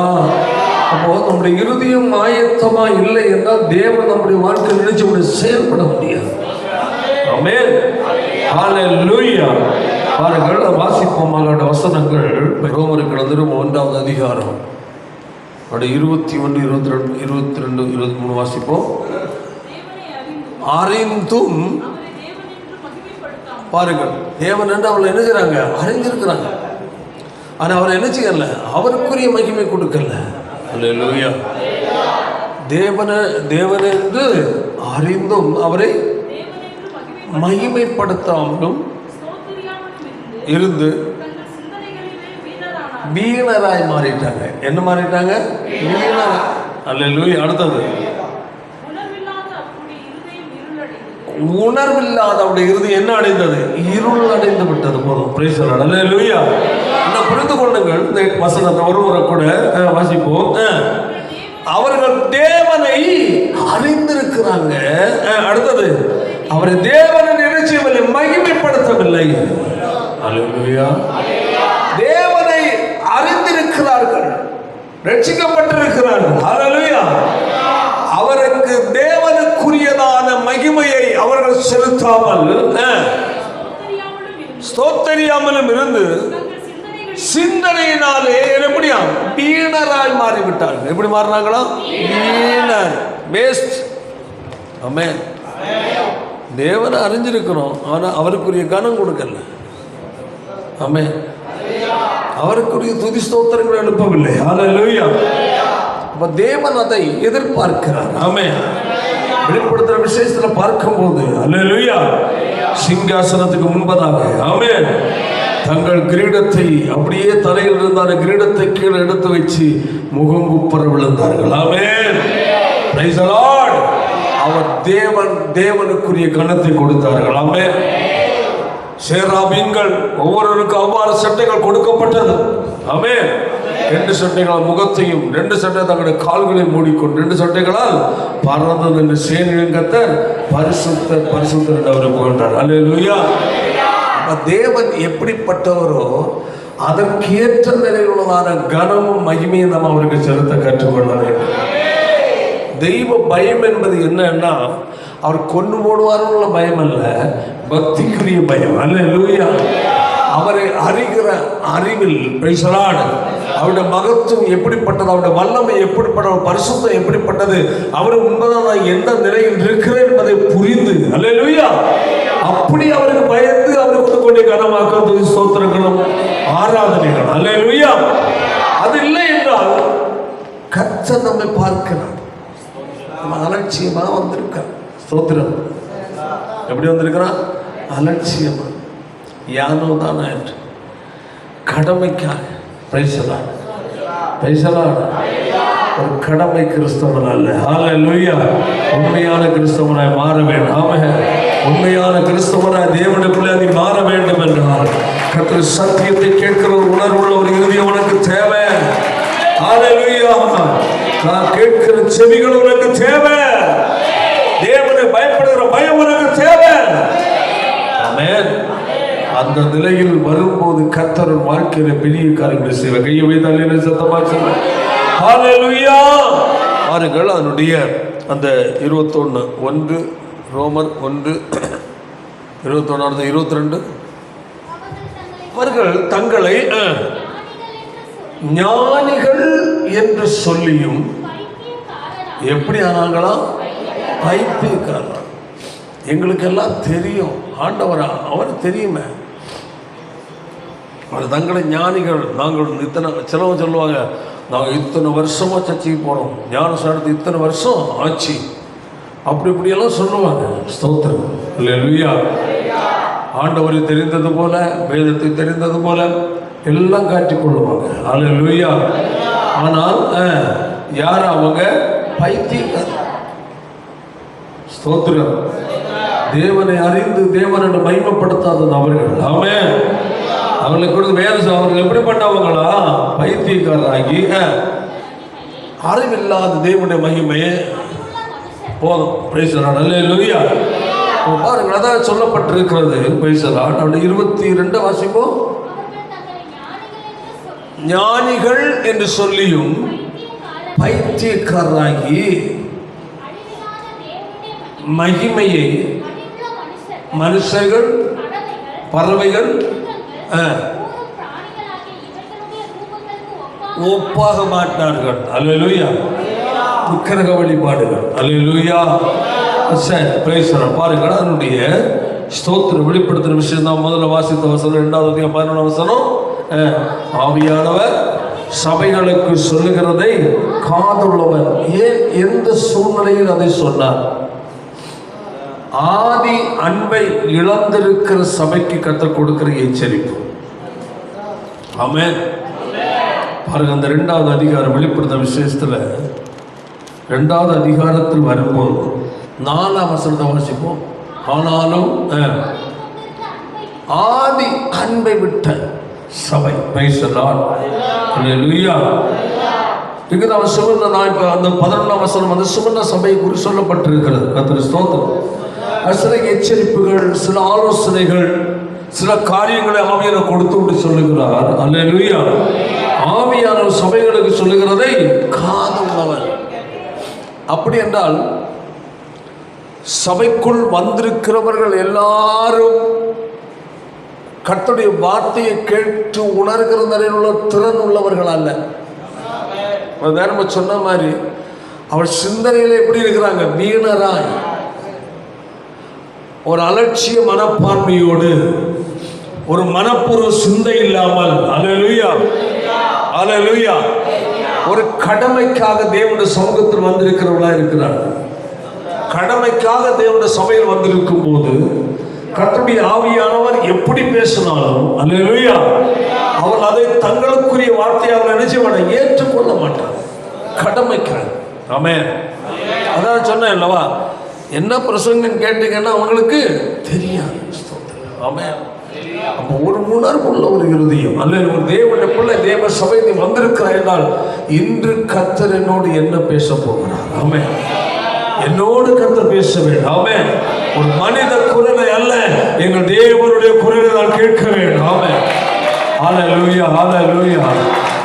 Speaker 1: அப்போ நம்முடைய இருதயம் ஆயத்தமா இல்லை என்றால் தேவன் நம்முடைய வாழ்க்கையில் நினைச்சு செயல்பட முடியாது. ஆமென். அல்லேலூயா. பாருங்கள், வாசிப்போம் வசனங்கள். ரோமருக்கு 1வது அதிகாரம் 21, 22, 22, 23 வாசிப்போம். அறிந்தும் பாருங்கள், தேவன் என்று அவளை என்ன செய்றாங்க? அறிஞ்சிருக்கிறாங்க. ஆனால் அவரை என்ன செய்யல? அவருக்குரிய மகிமை கொடுக்கல. அல்லேலூயா. தேவன் என்று அறிந்தும் அவரை மகிமைப்படுத்தாமலும் இருந்து வீணராய் மாறிட்டாங்க. என்ன மாறிட்டாங்க? வீணராய். அல்லேலூயா. அடுத்தது, உணர்வில்லாத அவருடைய இருதயம் என்ன அடைந்தது? இருள் அடைந்து விட்டது. போதும். Praise the Lord. அல்லேலூயா. நான் புரிந்து கொள்ளுங்கள். இந்த வசனத்தை ஒருமுறை கூட வாசிப்போம். அவர்கள் தேவனை அறிந்திருக்கிறாங்க. அடுத்தது, அவரை தேவனை நினைச்சவில்லை, மகிமைப்படுத்தவில்லை. அல்லேலூயா. தேவனை அறிந்திருக்கிறார்கள், ரட்சிக்கப்பட்டிருக்கிறார்கள். அல்லேலூயா. அவருக்கு தேவனுக்குரியதான மகிமையை அவர்கள் செலுத்தாமல் ஸ்தோத்தரியாமலும் இருந்து சிந்தனையினாலே எப்படியா வீணராய் மாறிவிட்டார்கள். எப்படி மாறினாங்களா? வீணர், வேஸ்ட். ஆமென். தேவனை அறிஞ்சிருக்கிறோம், ஆனால் அவருக்குரிய கனம் கொடுக்கல. ஆமென். அவருக்குரிய துதி ஸ்தோத்திரங்கள் எழுப்பவில்லை. அல்லேலூயா. அப்ப தேவன் அதை எதிர்பார்க்கிறார். ஆமென். வெளிப்படுத்துற விசேஷத்தில் பார்க்கும்போது அல்லேலூயா, சிங்காசனத்துக்கு முன்பதாக ஆமென் தங்கள் கிரீடத்தை அப்படியே தலையில் இருந்தான கிரீடத்தை கீழே எடுத்து வச்சு முகங்குப்புற விழுந்தார்கள். ஆமென். Praise the Lord. அவர் தேவனுக்குரிய கனத்தை கொடுத்தார்கள். ஆமென். சேராபீன்கள் ஒவ்வொருவருக்கும் அவ்வாறு சட்டைகள் கொடுக்கப்பட்டது. ஆமென். 2 சட்டைகளால் முகத்தையும் 2 சட்டை தங்களுடைய கால்களையும் மூடிக்கொண்டு 2 சட்டைகளால் பறந்து நின்று சேனையின் கர்த்தர் பரிசுத்தர் பரிசுத்தர் என்று அவரை புகழ்ந்தார். அல்லேலூயா. தேவன் எப்படிப்பட்டவரோ அதற்கேற்ற நிலையில் உள்ளதான கனமும் மகிமையும் நம்ம அவருக்கு செலுத்த கற்றுக்கொள்ள வேண்டும். தெய்வ பயம் என்பது என்னன்னா, அவர் கொண்டு போடுவாருள்ள பயம் அல்ல, பக்திக்குரிய பயம். அல்லேலூயா. அவரை அறிகிற அறிவில் அவருடைய மகத்துவம் எப்படிப்பட்டது, அவருடைய வல்லமை எப்படிப்பட்டது, பரிசுத்தம் எப்படிப்பட்டது, அவர் முன்பதாக நான் எந்த நிலையில் இருக்கிறேன் என்பதை புரிந்து அல்லேலூயா அப்படி அவருக்கு பயந்து அவருக்கு கொண்டே கனமாக்க ஸ்தோத்திரங்களும் ஆராதனைகள். அல்லேலூயா. அது இல்லை என்றால் கர்த்தர் நம்மை பார்க்கிறார். நம்ம அலட்சியமா வந்திருக்கார். ஸ்தோத்திரம். எப்படி வந்திருக்கிறான்? அலட்சியமா, யானோ தானா என்று, கடமைக்காக. பிரைசலாட், பிரைசலாட். ஒரு கடமை கிறிஸ்தவன் அல்ல. ஹல்லேலூயா. உண்மையான கிறிஸ்தவனாய் மாற வேண்டும். ஆமென். உண்மையான கிறிஸ்தவனாய் தேவனுடைய பிள்ளை மாற வேண்டும் என்றால் கர்த்தர் சத்தியத்தை கேட்கிற ஒரு உணர்வுள்ள ஒரு இருதயம் உனக்கு தேவை. ஹல்லேலூயா. நான் கேட்கிற செவிகள் உனக்கு தேவை. தேவனை பயப்படுகிற பயம் உனக்கு தேவை. ஆமென். அந்த நிலையில் வரும்போது கர்த்தர் வாழ்க்கையில பெரிய காரியங்களை செய்வார். கையை வைத்தால் சத்தமா சொல்ல ஹல்லேலூயா. பாருங்கள், அதனுடைய அந்த 21 ரோமர் 1:21 22 அவர்கள் தங்களை ஞானிகள் என்று சொல்லியும் எப்படி ஆனாங்களா? பைத்தியக்காரர். எங்களுக்கெல்லாம் தெரியும் ஆண்டவரா, அவர் தெரியுமே. அவர் தங்களை ஞானிகள், நாங்கள் இத்தனை சிலவங்க சொல்லுவாங்க, நாங்கள் இத்தனை வருஷமாக சர்ச்சைக்கு போனோம், ஞானஸ்நானத்துக்கு இத்தனை வருஷம் ஆச்சு, அப்படி இப்படியெல்லாம் சொல்லுவாங்க. ஸ்தோத்திரம். அல்லேலூயா. ஆண்டவரை தெரிந்தது போல, வேதத்தை தெரிந்தது போல எல்லாம் காட்டிக்கொள்ளுவாங்க. அல்லேலூயா. ஆனால் யார் அவங்க? பைத்தியக்காரர். ஸ்தோத்திரம். தேவனை அறிந்து தேவனை மகிமைப்படுத்தாதது அவர்கள். ஆமென். அவர்களை கொடுத்து வேதம் அவர்கள் எப்படிப்பட்டவங்களா? பைத்தியக்காரராகி அறிவில்லாத தேவனுடைய மகிமையே போதும். Praise the Lord. அல்லேலூயா. பாருங்க, அதான் சொல்லப்பட்டிருக்கிறது. Praise the Lord. அப்படி 22 வாசிப்போம். ஞானிகள் என்று சொல்லியும் பைத்தியக்காரராகி மகிமையை மனுஷர்கள், பறவைகள் ஒப்பாக மாட்டார்கள். அல்லேலூயா. விக்கிரக வழிபாடுகள். அல்லேலூயா. சரி, பிரைஸ் தி லார்ட். பாருங்கள், அதனுடைய ஸ்தோத்திரம் வெளிப்படுத்துகிற விஷயம் தான். முதல்ல வாசித்த வசனம் 2வது 11 வசனம். ஆவியானவர் சபைகளுக்கு சொல்லுகிறதை காதுள்ளவர். ஏன், எந்த சூழ்நிலையில் அதை சொன்னார்? ஆதி அன்பை இழந்திருக்கிற சபைக்கு கர்த்தர் கொடுக்கிற எச்சரிப்பு. ஆமென். பாருங்க, அந்த 2வது அதிகாரம் வெளிப்படுத்த விசேஷத்துல 2வது அதிகாரத்தில் வரும்போது 4ஆம் வசனத்தை வாசிப்போம். ஆனாலும் ஆதி அன்பை விட்ட சபை. Praise the Lord. அல்லேலூயா. இங்குதான் சுமந்த, நான் இப்போ அந்த 11ஆம் வசனம் அந்த சுமந்த சபை குறித்து சொல்லப்பட்டிருக்கிறது. கர்த்தர் ஸ்தோத்திரம். சில எச்சரிப்புகள், சில ஆலோசனைகள், சில காரியங்களை ஆவியானவர் கொடுத்து விட்டு சொல்லுகிறார். அல்லேலூயா. ஆவியானவர் சபைகளுக்கு சொல்லுகிறதை காதுள்ளவர். அப்படி என்றால் சபைக்குள் வந்திருக்கிறவர்கள் எல்லாரும் கர்த்தருடைய வார்த்தையை கேட்டு உணர்கிற நிலையில் திறன் உள்ளவர்கள் அல்ல. நேரம் சொன்ன மாதிரி அவர் சிந்தனையில் எப்படி இருக்கிறாங்க? வீணராய், ஒரு அலட்சிய மனப்பான்மையோடு, ஒரு மனப்பூர்வ சிந்தை இல்லாமல், அல்லேலூயா அல்லேலூயா, ஒரு கடமைக்காக தேவனுடைய சமூகத்தில் வந்திருக்கிறவர்களா இருக்கிறார்கள். கடமைக்காக தேவனுடைய சபையில் வந்திருக்கும் போது கர்த்தருடைய ஆவியானவர் எப்படி பேசினாலும், அல்லேலூயா, அவர் அதை தங்களுக்குரிய வார்த்தையாக நினைச்சவனை ஏற்றுக்கொள்ள மாட்டார். கடமைக்காக. ஆமென். அதான் சொன்னேன் அல்லவா, என்ன பிரசங்கம் கேட்டீங்கன்னா அவங்களுக்கு தெரியாது. ஆமென். அப்போ ஒரு உணர்வுள்ள ஒரு இருதயம், அல்லது ஒரு தேவனுடைய பிள்ளை தேவ சபைக்கு வந்திருக்கிறார் என்றால் இன்று கர்த்தர் என்னோடு என்ன பேச போகிறார்? ஆமென். என்னோடு கர்த்தர் பேச வேண்டும். ஆமென். ஒரு மனித குரலை அல்ல, எங்கள் தேவனுடைய குரலை நான் கேட்க வேண்டும். ஆமென். ஹல்லேலூயா ஹல்லேலூயா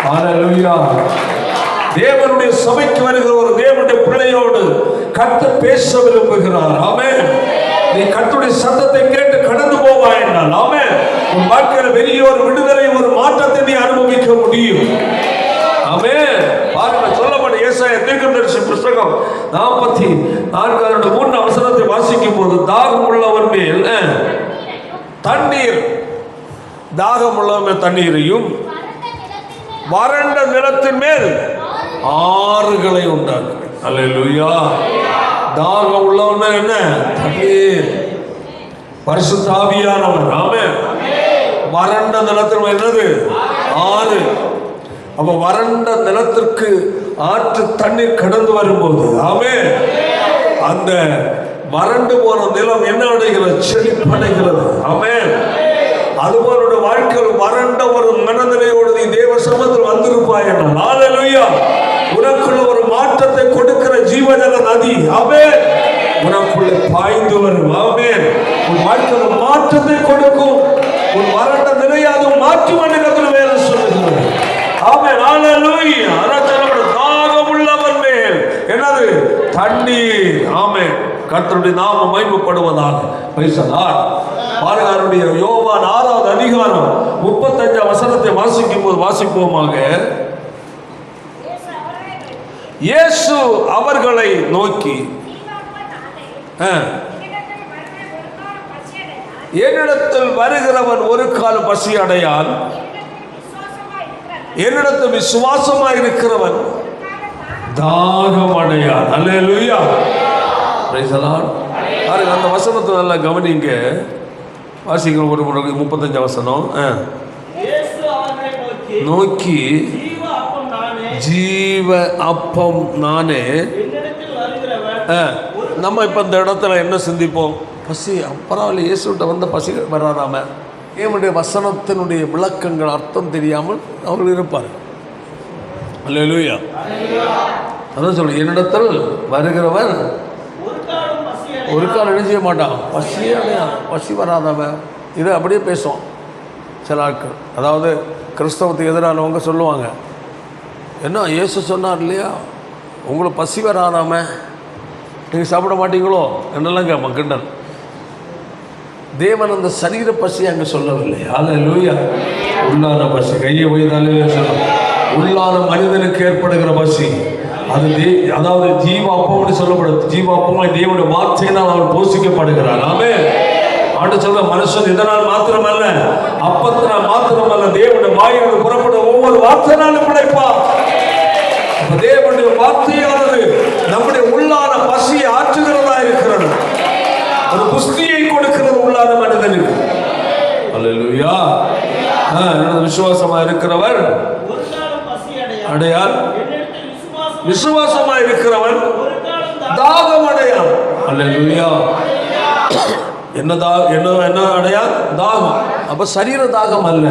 Speaker 1: ஹல்லேலூயா. தேவனுடைய சபைக்கு வருகிற ஒரு தேவனுடைய பிள்ளையோடு கர்த்தர் பேச விரும்புகிறார். ஆமென். நீ கர்த்தருடைய சத்தத்தை கேட்டு கடந்து போவாய் என்றால், ஆமென், உன் வாழ்க்கையில் பெரிய ஒரு விடுதலை, ஒரு மாற்றத்தை நீ அனுபவிக்க முடியும். ஆமென். பாருங்க, சொல்லப்பட்ட ஏசாயா தீர்க்கதரிசி புத்தகம் 44:3 வசனத்தை வாசிக்கும் போது, தாகம் உள்ளவன் மேல் தண்ணீர், தாகம் உள்ளவன் மேல் தண்ணீரையும், வறண்ட நிலத்தின் மேல் ஆறுகளை உண்டாக்குவேன். அல்லேலூயா. தாகம் உள்ளவன என்ன? தண்ணீர். பரிசுத்த ஆவியானவர். ஆமென். வறண்ட நிலத்தில் என்னது? ஆறு. அப்ப வறண்ட நிலத்திற்கு ஆற்று தண்ணீர் கடந்து வரும்போது, ஆமென், அந்த வறண்டு போன நிலம் என்ன அடைகிறது? செழிப்படைகிறது. ஆமென். அதுபோல வாழ்க்கையில் வறண்ட ஒரு மனநிலையோடு நீ தேவ சமூகத்தில் வந்திருப்பாய் என்றால், ஹல்லேலூயா, உனக்குள்ள ஒரு மாற்றத்தை கொடுக்கிற ஜீவஜல நதி, ஆமென், உனக்குள்ளே பாய்ந்து வரும். ஆமென். உன் வாழ்க்கையில் மாற்றத்தை கொடுக்கும். உன் வறண்ட நிலையாவது மாற்றும் என்று வேதம் சொல்லுகிறது. ஆமென். ஹல்லேலூயா. தாகம் உள்ளவன் மேல் என்னது? தண்ணீர். ஆமென். கர்த்தருடைய நாமம் மகிமைப்படுவதாக. பாருங்க, யோவான் 6வது அதிகாரம் 35 வசனத்தை வாசிக்கும் போது வாசிப்போமாக. இயேசு அவர்களை நோக்கி, என்னிடத்தில் வருகிறவன் ஒரு காலம் பசி அடையான், என்னிடத்தில் விசுவாசமாய் இருக்கிறவன் தாகம் அடையான். அல்லேலூயா. Praise the Lord. அந்த வசனத்தை நல்லா கவனிங்க. வாசிங்க ஒரு 35 வசனம். நோக்கி, ஜீவ அப்பம் நானே. நம்ம இப்ப இந்த இடத்துல என்ன சிந்திப்போம்? பசி. பரவாயில்ல, இயேசுகிட்ட வந்த பசி வராதாம. என்னுடைய வசனத்தினுடைய விளக்கங்கள் அர்த்தம் தெரியாமல் அவர்கள் இருப்பார். அல்லேலூயா. அதான் சொல்லு, என்னிடத்தில் வருகிறவன் ஒரு கால் என்ன செய்ய மாட்டான்? பசியே அடையாது. பசி வராதவன். இதை அப்படியே பேசுவோம் சில ஆட்கள். அதாவது கிறிஸ்தவத்துக்கு எதிரானவங்க சொல்லுவாங்க, என்ன இயேசு சொன்னார் இல்லையா, உங்களுக்கு பசி வராதாம நீங்கள் சாப்பிட மாட்டீங்களோ என்னெல்லாம் கேட்பான் கிண்டல். தேவன் அந்த சரீர பசி அங்கே சொல்லவில்லை. அல்லேலூயா. உள்ளான பசி. கையை உயர்ந்தாலே சொல்லலாம். உள்ளான மனிதனுக்கு ஏற்படுகிற பசி அது அதாவது ஜீவ அப்பம்னு சொல்லப்படுது. ஜீவ அப்பமாய் தேவனுடைய வார்த்தையினால் அவன் போஷிக்கப்படுகிறார். ஆமென். ஆண்டு சொல்ற மனுஷன் இதனால் மாத்திரமல்ல, அப்பத்தினால் மாத்திரமல்ல, தேவனுடைய வாயிலிருந்து புறப்படும் ஒவ்வொரு வார்த்தையினாலும் பிழைப்பான். தேவனுடைய வார்த்தையானது நம்முடைய உள்ளான பசியை ஆற்றுகிறதா இருக்கிறது. ஒரு புஷ்டியை கொடுக்கிறது உள்ளான மனிதனுக்கு. அல்லேலூயா. விசுவாசமா இருக்கிறவர் அடையான், விசுவாசமா இருக்கிறவன் தாகம் அடையான். அல்லேலூயா. என்ன அடையான்? தாகம். அப்ப சரீர தாகம் அல்ல.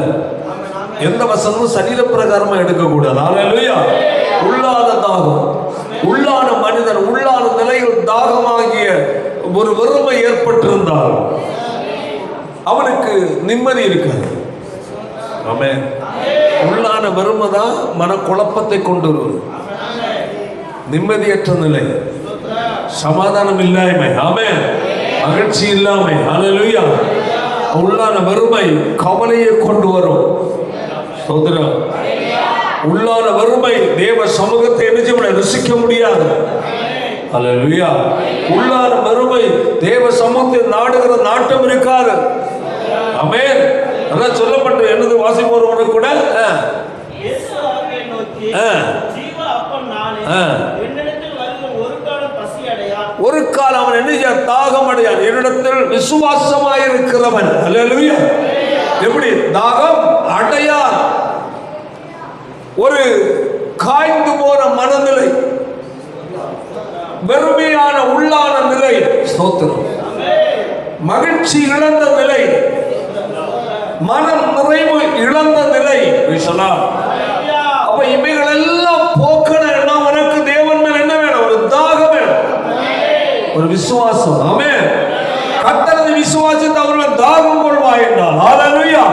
Speaker 1: எந்த வசனமும் சரீர பிரகாரமா எடுக்கக்கூடாது. அல்லேலூயா. உள்ளான தாகம். உள்ளான மனிதன் உள்ளான நிலையில் தாகமாகிய ஒரு வறுமை ஏற்பட்டிருந்தால் அவனுக்கு நிம்மதி இருக்காது. ஆமென். உள்ளான வறுமை தான் மனக்குழப்பத்தை கொண்டு வருவது. நிம்மதியற்ற நிலை, சமாதானம் இல்லாமை, ஆமென், மகிழ்ச்சி இல்லாமை. அல்லேலூயா. உள்ளான வறுமை கவலையை கொண்டு வரும். சோதரம். உள்ளான வறுமை தேவ சமூகத்தை ருசிக்க முடியாது. அல்லேலூயா. உள்ளான வறுமை தேவ சமூகத்தை நாடுகிற நாட்டம் இருக்காது. ஆமென். அதான் சொல்லப்பட்ட என்னது வாசிப்போர் கூட ஒரு கால் அவன் என்ன தாகம் அடையான். என்னிடத்தில் விசுவாசமாயிருக்கிறவன். அல்லேலூயா. எப்படி தாகம் அடையான்? ஒரு காய்ந்து போன மனநிலை, வெறுமையான உள்ளான நிலை, ஸ்தோத்திரம், மகிழ்ச்சி இழந்த நிலை, மனம் நிறைவு இழந்த நிலை. அப்ப இவைகள் எல்லாம் போக்கணும்னா உனக்கு தேவன் மேல் என்ன வேணும்? ஒரு தாகம் வேணும், ஒரு விசுவாசம். ஆமென். கர்த்தரது விசுவாசத்தை அவர்கள் தாகம் கொள்வாய் என்றால், ஹல்லேலூயா,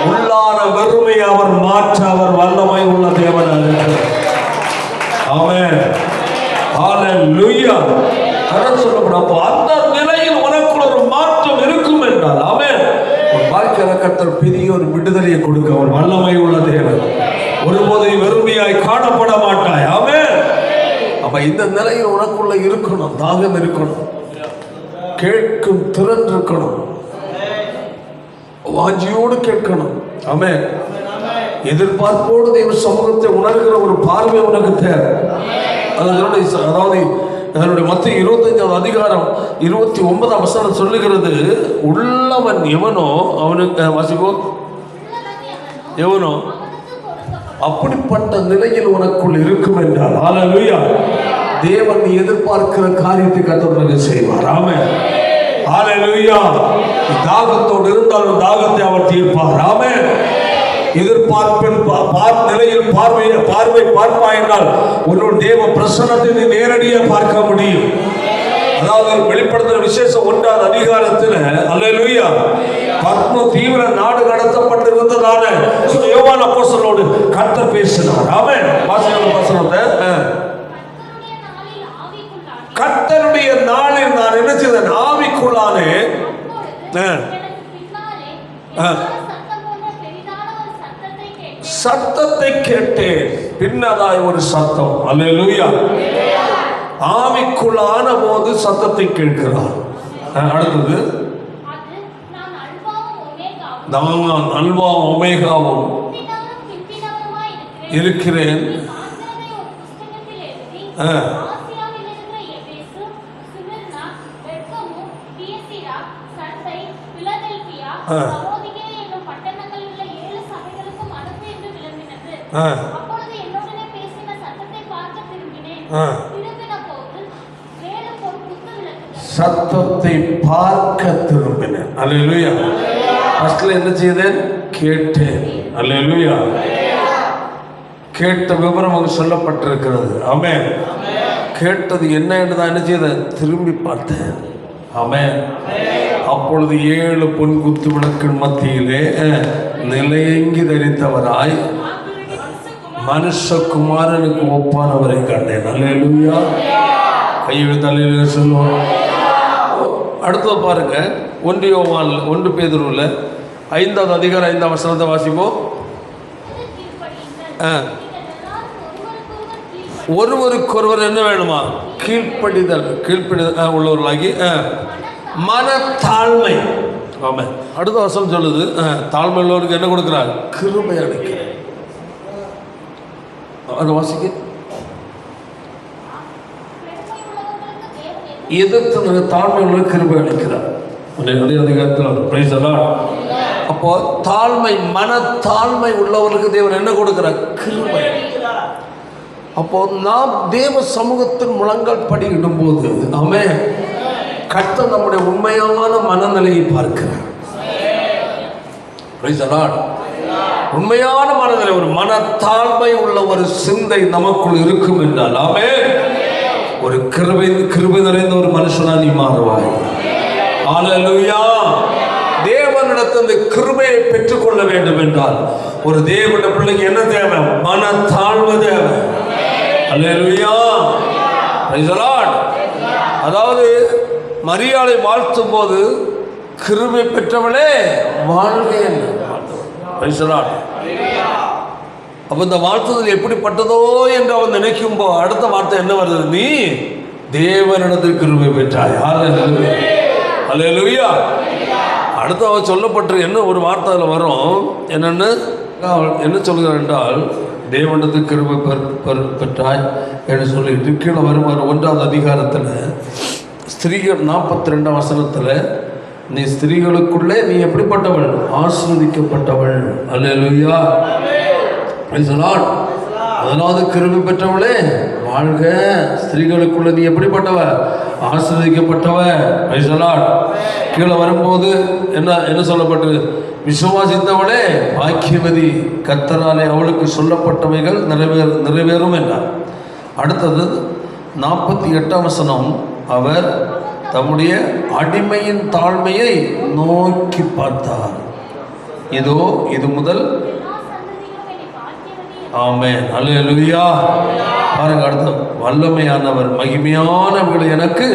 Speaker 1: உள்ளான வெறுமை அவர் மாற்ற அவர் வல்லமை உள்ள தேவனாக இருக்கிறார். ஆமென். ஹல்லேலூயா. கர்த்தர் சொல்லப்படும். அப்போ அந்த நிலையில் உனக்குள்ள ஒரு மாற்றம் இருக்கும் என்றால், ஆமென், வாழ்க்கையில கர்த்தர் பெரிய ஒரு விடுதலையை கொடுக்க அவர் வல்லமை உள்ள தேவன். ஒருபோதும் வெறுமையாய் காணப்பட மாட்டாய். ஆமென். அப்ப இந்த நிலையில் உனக்குள்ள இருக்கணும், தாகம் இருக்கணும், கேட்கும் திறன் இருக்கணும், வாஞ்சியோடு கேட்கணும். ஆமென். எதிர்பார்ப்போடு தெய்வ சமூகத்தை உணர்கிற ஒரு பார்வை உனக்கு தேவை. அதாவது அதனுடைய மத்திய 25வது அதிகாரம் 29ஆம் வசனம் சொல்லுகிறது, உள்ளவன் எவனோ அவனுக்கு வாசிக்கோ எவனோ அப்படிப்பட்ட நிலையில் உனக்குள் இருக்கும் என்றால் ஹல்லேலூயா, தேவன் நீ எதிர்பார்க்கிற காரியத்தை கர்த்தர் செய்வார். ஆமென். ஹல்லேலூயா. தாகத்தோடு இருந்தாலும் தாகத்தை அவர் தீர்ப்பார். ஆமென். எதிர்பார்ப்பின் நிலையில் பார்வை பார்ப்பாய் என்றால் உன்னோட தேவ பிரசன்னத்தை நீ நேரடியாக பார்க்க முடியும். அதாவது வெளிப்படுத்துற விசேஷம் 1ஆம் அதிகாரத்தில் அல்லேலூயா, பத்ம தீவிர நாடு கடத்தப்பட்டிருந்ததான யோவான் அப்போஸ்தலனோடு கர்த்தர் பேசினார். ஆமென். வாசிக்கிற வசனத்தை, கர்த்தருடைய நாளில் நான் என்ன செய்தேன், ஆவிக்குள்ளானே சத்தத்தை கேட்டேன். பின்னதாய் ஒரு சத்தம். அல்லேலூயா. ஆவிக்குள்ளான போது சத்தத்தை கேட்கிறார். அடுத்தது, நான் அல்பாவும் ஒமேகாவும் இருக்கிறேன். சத்தத்தை பார்க்க திரும்பினேன். அல்லேலூயா. ஃபர்ஸ்ட்ல என்ன செய்தேன், கேட்டேன். அல்லேலூயா. கேட்ட விவரம் அங்கு சொல்லப்பட்டிருக்கிறது. ஆமென். கேட்டது என்ன என்று தான் என்ன செய்தேன், திரும்பி பார்த்தேன். ஆமென். அப்பொழுது 7 பொன் குத்து விளக்கின் மத்தியிலே நிலையங்கி தரித்தவராய் மனுஷகுமாரனுக்கு ஒப்பானவரை கண்டேன். அல்லேலூயா. கையெழுத்து அல்லேலூயா சொல்லுவோம். அடுத்தது பாருங்க, 1 யோவான் 1 பேதுருவில் 5ஆவது அதிகாரம் 5ஆம் வசனத்தை வாசிப்போம். ஒருவருக்கொருவர் என்ன வேணுமா, கீழ்ப்படிதல் உள்ளவர்களாகி மனத்தாழ்மை. ஆமாம். அடுத்த வசனம் சொல்லுது, தாழ்மை உள்ளவருக்கு என்ன கொடுக்கிறார், கிருபை அளிக்கிறார். அதை வாசிக்க, எதிர்த்து தாழ்மை உள்ள கிருபை அளிக்கிறார். அப்போ தாழ்மை, மனத்தாழ்மை உள்ளவர்களுக்கு தேவன் என்ன கொடுக்கிறார், கிருபை. அப்போ நாம் தேவ சமூகத்தின் முழங்கால் படியிடும் போது ஆமென், கர்த்தர் நம்முடைய உண்மையான மனநிலையை பார்க்கிறார். உண்மையான மனநிலை, ஒரு மனத்தாழ்மை உள்ள ஒரு சிந்தை நமக்குள் இருக்கும் என்றால் ஆமென், ஒரு கிருபை நிறைந்த ஒரு மனுஷனா நீ மாறுவாய். ஹல்லேலூயா. தேவனிடத்தில் இந்த கிருபையை பெற்றுக்கொள்ள வேண்டும் என்றால் ஒரு தேவனுடைய பிள்ளைக்கு என்ன தேவை, மனத்தாழ்வு தேவை. ஹல்லேலூயா. Praise the Lord. அதாவது மரியாதை வாழ்த்தும் போது கிருபை பெற்றவளே வாழ்க என்று. Praise the Lord. அப்ப இந்த வாழ்த்துதல் எப்படிப்பட்டதோ என்று அவன் நினைக்கும் போது அடுத்த வார்த்தை என்ன வருது, நீ தேவனிடத்தில் கிருபை பெற்றாய். ஹல்லேலூயா. ஹல்லேலூயா. அடுத்து அவன் சொல்லப்பட்டு என்ன ஒரு வார்த்தை அதில் வரும், என்னென்னு என்ன சொல்கிறார் என்றால், தேவனிடத்தில் கிருபை பெற்றாய் என்று சொல்லிட்டு கீழே வருவார். 1ஆவது அதிகாரத்தில் ஸ்திரீகள் 42ஆம் வசனத்தில், நீ ஸ்திரீகளுக்குள்ளே நீ எப்படிப்பட்டவள், ஆசீர்வதிக்கப்பட்டவள். அல்லேலூயா. Praise the Lord. அதனால கிருபை பெற்றவளே வாழ்க. ஸ்திரீகளுக்குள்ள நீ எப்படிப்பட்டவ, ஆசீர்வதிக்கப்பட்டவ. Price the Lord. கீழே வரும்போது என்ன சொல்லப்பட்டது, விசுவாசித்தவளே பாக்கியவதி, கர்த்தராலே அவளுக்கு சொல்லப்பட்டவைகள் நிறைவேறும் என்றார். அடுத்தது 48ஆம் வசனம், அவர் தம்முடைய அடிமையின் தாழ்மையை நோக்கி பார்த்தார். இதோ இது முதல். ஆமென். அல்லேலூயா. பாருங்க, அடுத்த வல்லமையானவர் மகிமையானவர்களை எனக்கு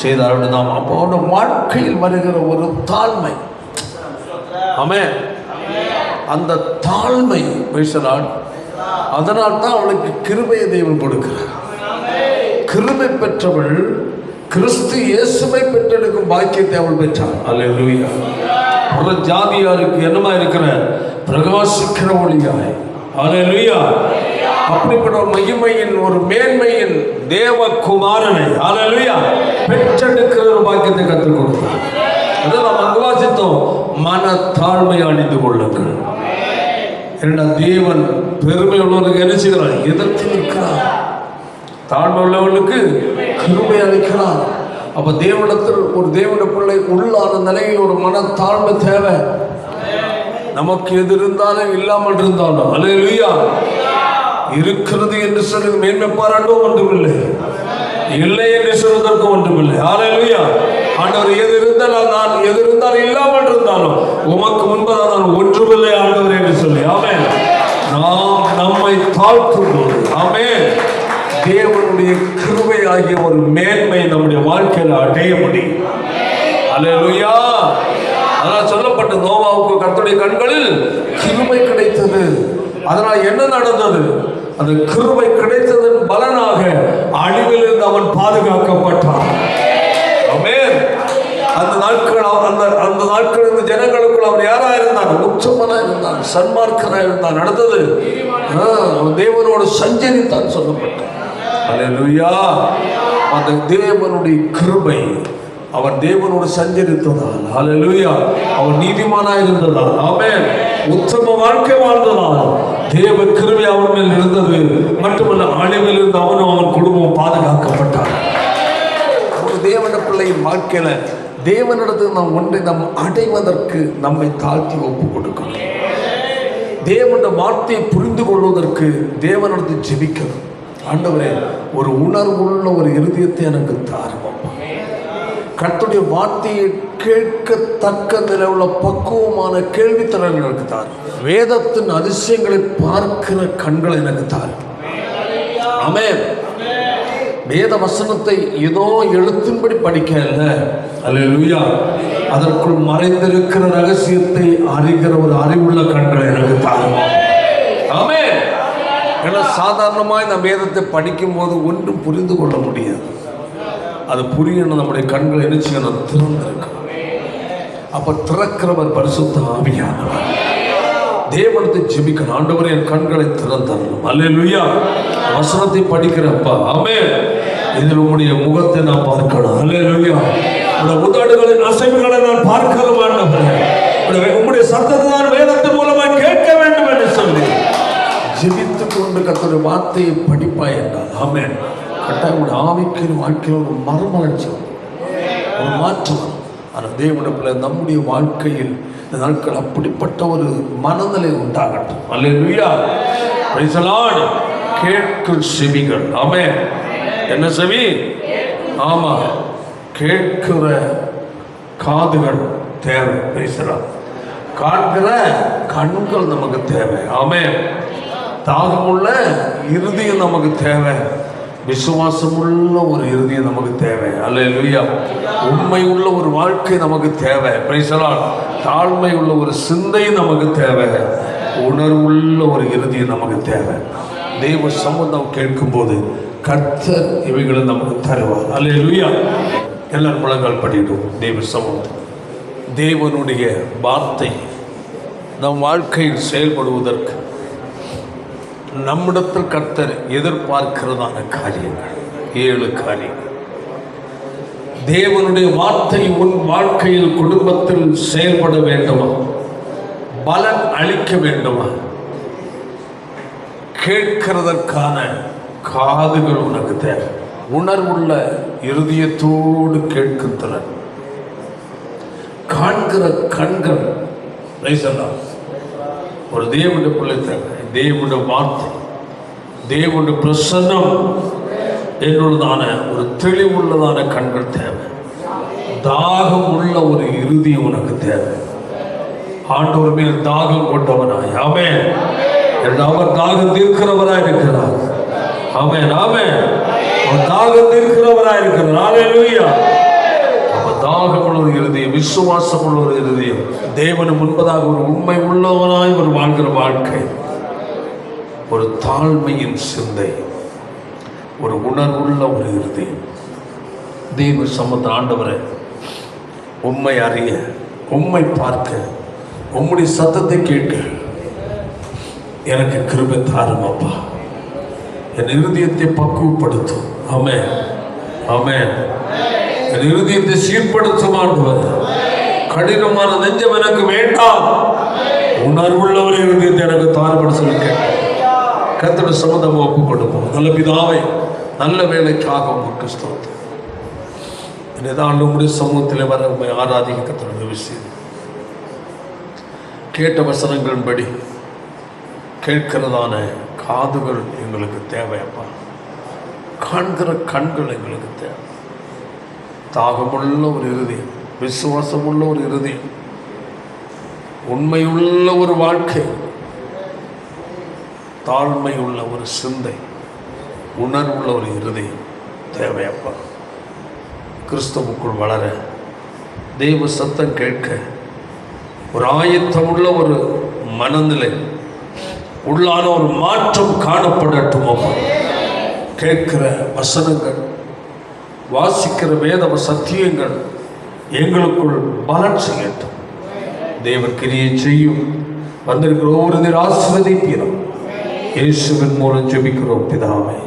Speaker 1: செய்தார். நாம் அப்போ வாழ்க்கையில் வருகிற ஒரு தாழ்மை. ஆமென். அந்த தாழ்மை பேசலாம். அதனால் தான் அவளுக்கு கிருபையை தேவன் கொடுக்கிறார். கிருபை பெற்றவள் கிறிஸ்து இயேசுவை பெற்றெடுக்கும் பாக்கியத்தை அவள் பெற்றாள். அல்லேலூயா. ஒரு ஜாதியாருக்கு என்னமா இருக்கிற பிரகாசிக்கிற ஒளியாய். ஹல்லேலூயா. அப்படிப்பட்ட ஒரு மகிமையின் ஒரு மேன்மையின் தேவகுமாரனை ஹல்லேலூயா பெற்றெடுக்கிற ஒரு பாக்கியத்தை கற்றுக் கொடுத்தார். அதை நாம் அங்கு வாசித்தோம். மனத்தாழ்மை அணிந்து கொள்ளுங்கள். ஏன்னா தேவன் பெருமை உள்ளவனுக்கு என்ன செய்கிறார்? எதிர்த்து நிற்கிறார். தாழ்மை உள்ளவனுக்கு கிருபை அளிக்கிறார். அப்ப தேவனிடத்தில் ஒரு தேவனுடைய பிள்ளை உள்ளான நிலையில் ஒரு மனத்தாழ்மை தேவை. நமக்கு எது இருந்தாலும் இல்லாமல் இருந்தாலும் ஹல்லேலூயா இருக்கிறது என்று சொல்லி மேன்மை பாராட்டும் ஒன்றுமில்லை, இல்லை என்று சொல்வதற்கு ஒன்றுமில்லை. ஹல்லேலூயா. ஆண்டவர் எது இருந்தாலும் நான் எது இருந்தாலும் இல்லாமல் இருந்தாலும் உமக்கு முன்பதாக நான் ஒன்றுமில்லை ஆண்டவர் என்று சொல்லி ஆமென் நாம் நம்மை தாழ்த்தும் போது ஆமென் தேவனுடைய கிருபை ஆகிய ஒரு மேன்மை நம்முடைய வாழ்க்கையில் அடைய முடியும். ஹல்லேலூயா. அதனால் சொல்லப்பட்ட நோவாவுக்கு கர்த்தருடைய கண்களில் கிருபை கிடைத்தது. அதனால் என்ன நடந்தது? அந்த கிருபை கிடைத்ததன் பலனாக அழிவிலிருந்து அவன் பாதுகாக்கப்பட்டான். ஆமென். அந்த நாட்கள் அந்த நாட்கள் இந்த ஜனங்களுக்குள் அவன் யாரா இருந்தான்? உச்சமனா இருந்தான், சன்மார்க்கனா இருந்தான். நடந்தது தேவனோடு சஞ்சரித்தான் சொல்லப்பட்டான். ஹல்லேலூயா. அந்த தேவனுடைய கிருபை அவன் தேவனோடு சஞ்சரித்ததால் ஹல்லேலூயா அவன் நீதிமானாய் இருந்ததால் ஆமென் உத்தம வாழ்க்கை வாழ்ந்ததால் தேவ கிருபை அவன் மேல் இருந்தது. மட்டுமல்ல அழிவில் இருந்து அவனும் அவன் குடும்பம் பாதுகாக்கப்பட்டான். ஒரு தேவன பிள்ளையின் வாழ்க்கையில தேவனிடத்தில் நாம் ஒன்றை நாம் அடைவதற்கு நம்மை தாழ்த்தி ஒப்பு கொடுக்கணும். தேவனுடைய வார்த்தையை புரிந்து கொள்வதற்கு தேவனிடத்தில் ஜெபிக்கணும். ஆண்டவரே ஒரு உணர்வுள்ள ஒரு இருதயத்தை எனக்கு தாரும். கர்த்தருடைய வார்த்தையை கேட்கத்தக்க நிலையுள்ள பக்குவமான கேள்வித்திறன் எனக்கு தாரும். வேதத்தின் அதிசயங்களை பார்க்கிற கண்களை எனக்கு தாரும். ஆமென். வேத வசனத்தை ஏதோ எழுத்தின்படி படிக்க அல்ல, ஹல்லேலூயா, அதற்குள் மறைந்திருக்கிற ரகசியத்தை அறிகிற ஒரு அறிவுள்ள கண்களை எனக்கு தாரும். ஆமென். ஏன்னா சாதாரணமாக இந்த வேதத்தை படிக்கும் போது ஒன்றும் புரிந்து கொள்ள முடியாது. அது புரியணும். நம்முடைய கண்களை என்ன செய்யணும்? திறந்திருக்கணும். அப்ப திறக்கிறவர் பரிசுத்த ஆவியானவர். தேவனத்தை ஜெபிக்கணும். ஆண்டவரே என் கண்களை திறந்தரணும். அல்லேலூயா. வசனத்தை படிக்கிறப்பா ஆமென் இதில் உங்களுடைய முகத்தை நான் பார்க்கணும். அல்லேலூயா. உங்களுடைய உதடுகளின் அசைவுகளை நான் பார்க்கணும். ஆண்டவரே உங்களுடைய சத்தத்தை நான் வேதத்தின் மூலமாக கேட்க வேண்டும் என்று சொல்லி ஜெபித்துக் கொண்டு கர்த்தருடைய வார்த்தையை படிப்பாய் என்றால் ஆமென் கட்டாயம் உங்களுடைய ஆவிக்கிற வாழ்க்கையில் ஒரு மறுமலர்ச்சி ஒரு மாற்றம். ஆனால் தேவனுடைய நம்முடைய வாழ்க்கையில் இந்த நாட்கள் அப்படிப்பட்ட ஒரு மனநிலை உண்டாகட்டும். அல்லேலூயா. Praise the Lord. கேட்கும் செவிகள் ஆமென். என்ன செவி? ஆமா கேட்கிற காதுகள் தேவை. Praise the Lord. காண்கிற கண்கள் நமக்கு தேவை. ஆமென். தாகமுள்ள இருதயம் நமக்கு தேவை. விசுவாசமுள்ள ஒரு இருதயம் நமக்கு தேவை. அல்லேலூயா. உண்மை உள்ள ஒரு வாழ்க்கை நமக்கு தேவை. Praise the Lord. தாழ்மை உள்ள ஒரு சிந்தை நமக்கு தேவை. உணர்வுள்ள ஒரு இருதயம் நமக்கு தேவை. தேவ சம்பந்தம் கேட்கும்போது கர்த்தர் இவைகளை நமக்கு தருவார். அல்லேலூயா. எல்லாரும் முழங்கால் படிடும். தேவ சம்பந்தம் தேவனுடைய வார்த்தை நம் வாழ்க்கையில் செயல்படுவதற்கு நம்மிடத்தில் கர்த்தர் எதிர்பார்க்கிறதான காரியங்கள் 7 காரியங்கள். தேவனுடைய வார்த்தை உன் வாழ்க்கையில் குடும்பத்தில் செயல்பட வேண்டுமா? பலன் அளிக்க வேண்டுமா? கேட்கிறதற்கான காதுகள் உனக்கு தேவை. உணர்வுள்ள இருதயத்தோடு கேட்கும் திறன். காண்கிற கண்கள் ஒரு தேவனுடைய பிள்ளை தேவை. தேவனுடைய வார்த்தை தேவனுடைய பிரசன்னம் என்னுள்ளதான ஒரு தெளிவுள்ளதான கண்கள் தேவை. தாகம் உள்ள ஒரு இருதயம் உனக்கு தேவை. ஆண்டவர் மேல் தாகம் கொண்டவனாய் ஆமென் அவர் தாகம் தீர்க்கிறவராய் இருக்கிறார். ஆமென் ஆமென். அவர் தாகம் தீர்க்கிறவராய் இருக்கிறார். அல்லேலூயா. தாகம் உள்ள ஒரு இருதயம், விசுவாசம் உள்ள ஒரு இருதயம், தேவனு முன்பதாக ஒரு உண்மை உள்ளவனாய் ஒரு வாழ்கிற வாழ்க்கை, ஒரு தாழ்மையின் சிந்தை, ஒரு உணர்வுள்ள ஒரு இருதயம். தேவ சமூக ஆண்டவரை உண்மை அறிய, உண்மை பார்க்க, உம்முடைய சத்தத்தை கேட்க எனக்கு கிருபை தாரும் அப்பா. என் இருதயத்தை பக்குவப்படுத்தும். ஆமென், ஆமென். என் இருதயத்தை சீர்படுத்தும் ஆண்டவர். கடினமான நெஞ்சம் எனக்கு வேண்டாம், உணர்வுள்ள ஒரு இருதயத்தை எனக்கு தாரும்படி சொல்லி கேட்டேன். கர்த்தருடைய சமூகத்தை ஒப்புக் கொடுப்போம். நல்ல பிதாவே, நல்ல வேலைக்காக உமக்கு ஸ்தோத்திரம். உங்களுடைய சமூகத்தில் வர உண்மை ஆராதிக்க கர்த்தருடைய விஷயம் கேட்ட வசனங்களின்படி கேட்கிறதான காதுகள் எங்களுக்கு தேவையப்பா. காண்கிற கண்கள் எங்களுக்கு தேவை. தாகமுள்ள ஒரு இருதயம், விசுவாசமுள்ள ஒரு இருதயம், உண்மையுள்ள ஒரு வாழ்க்கை, தாழ்மையுள்ள ஒரு சிந்தை, உணர்வுள்ள ஒரு இருதயம் தேவையப்பா. கிறிஸ்துவுக்குள் வளர, தெய்வ சத்தம் கேட்க ஒரு ஆயத்தமுள்ள ஒரு மனநிலை, உள்ளான ஒரு மாற்றம் காணப்படட்டும் அப்பா. கேட்கிற வசனங்கள், வாசிக்கிற வேத சத்தியங்கள் எங்களுக்குள் பலன் செய்யட்டும். தேவன் கிரியை செய்யும். வந்திருக்கிற ஒவ்வொரு ஆசீர்வதிப்பீரும். இயேசுவின் மூலம் ஜெபிக்கிறோம் பிதாவே.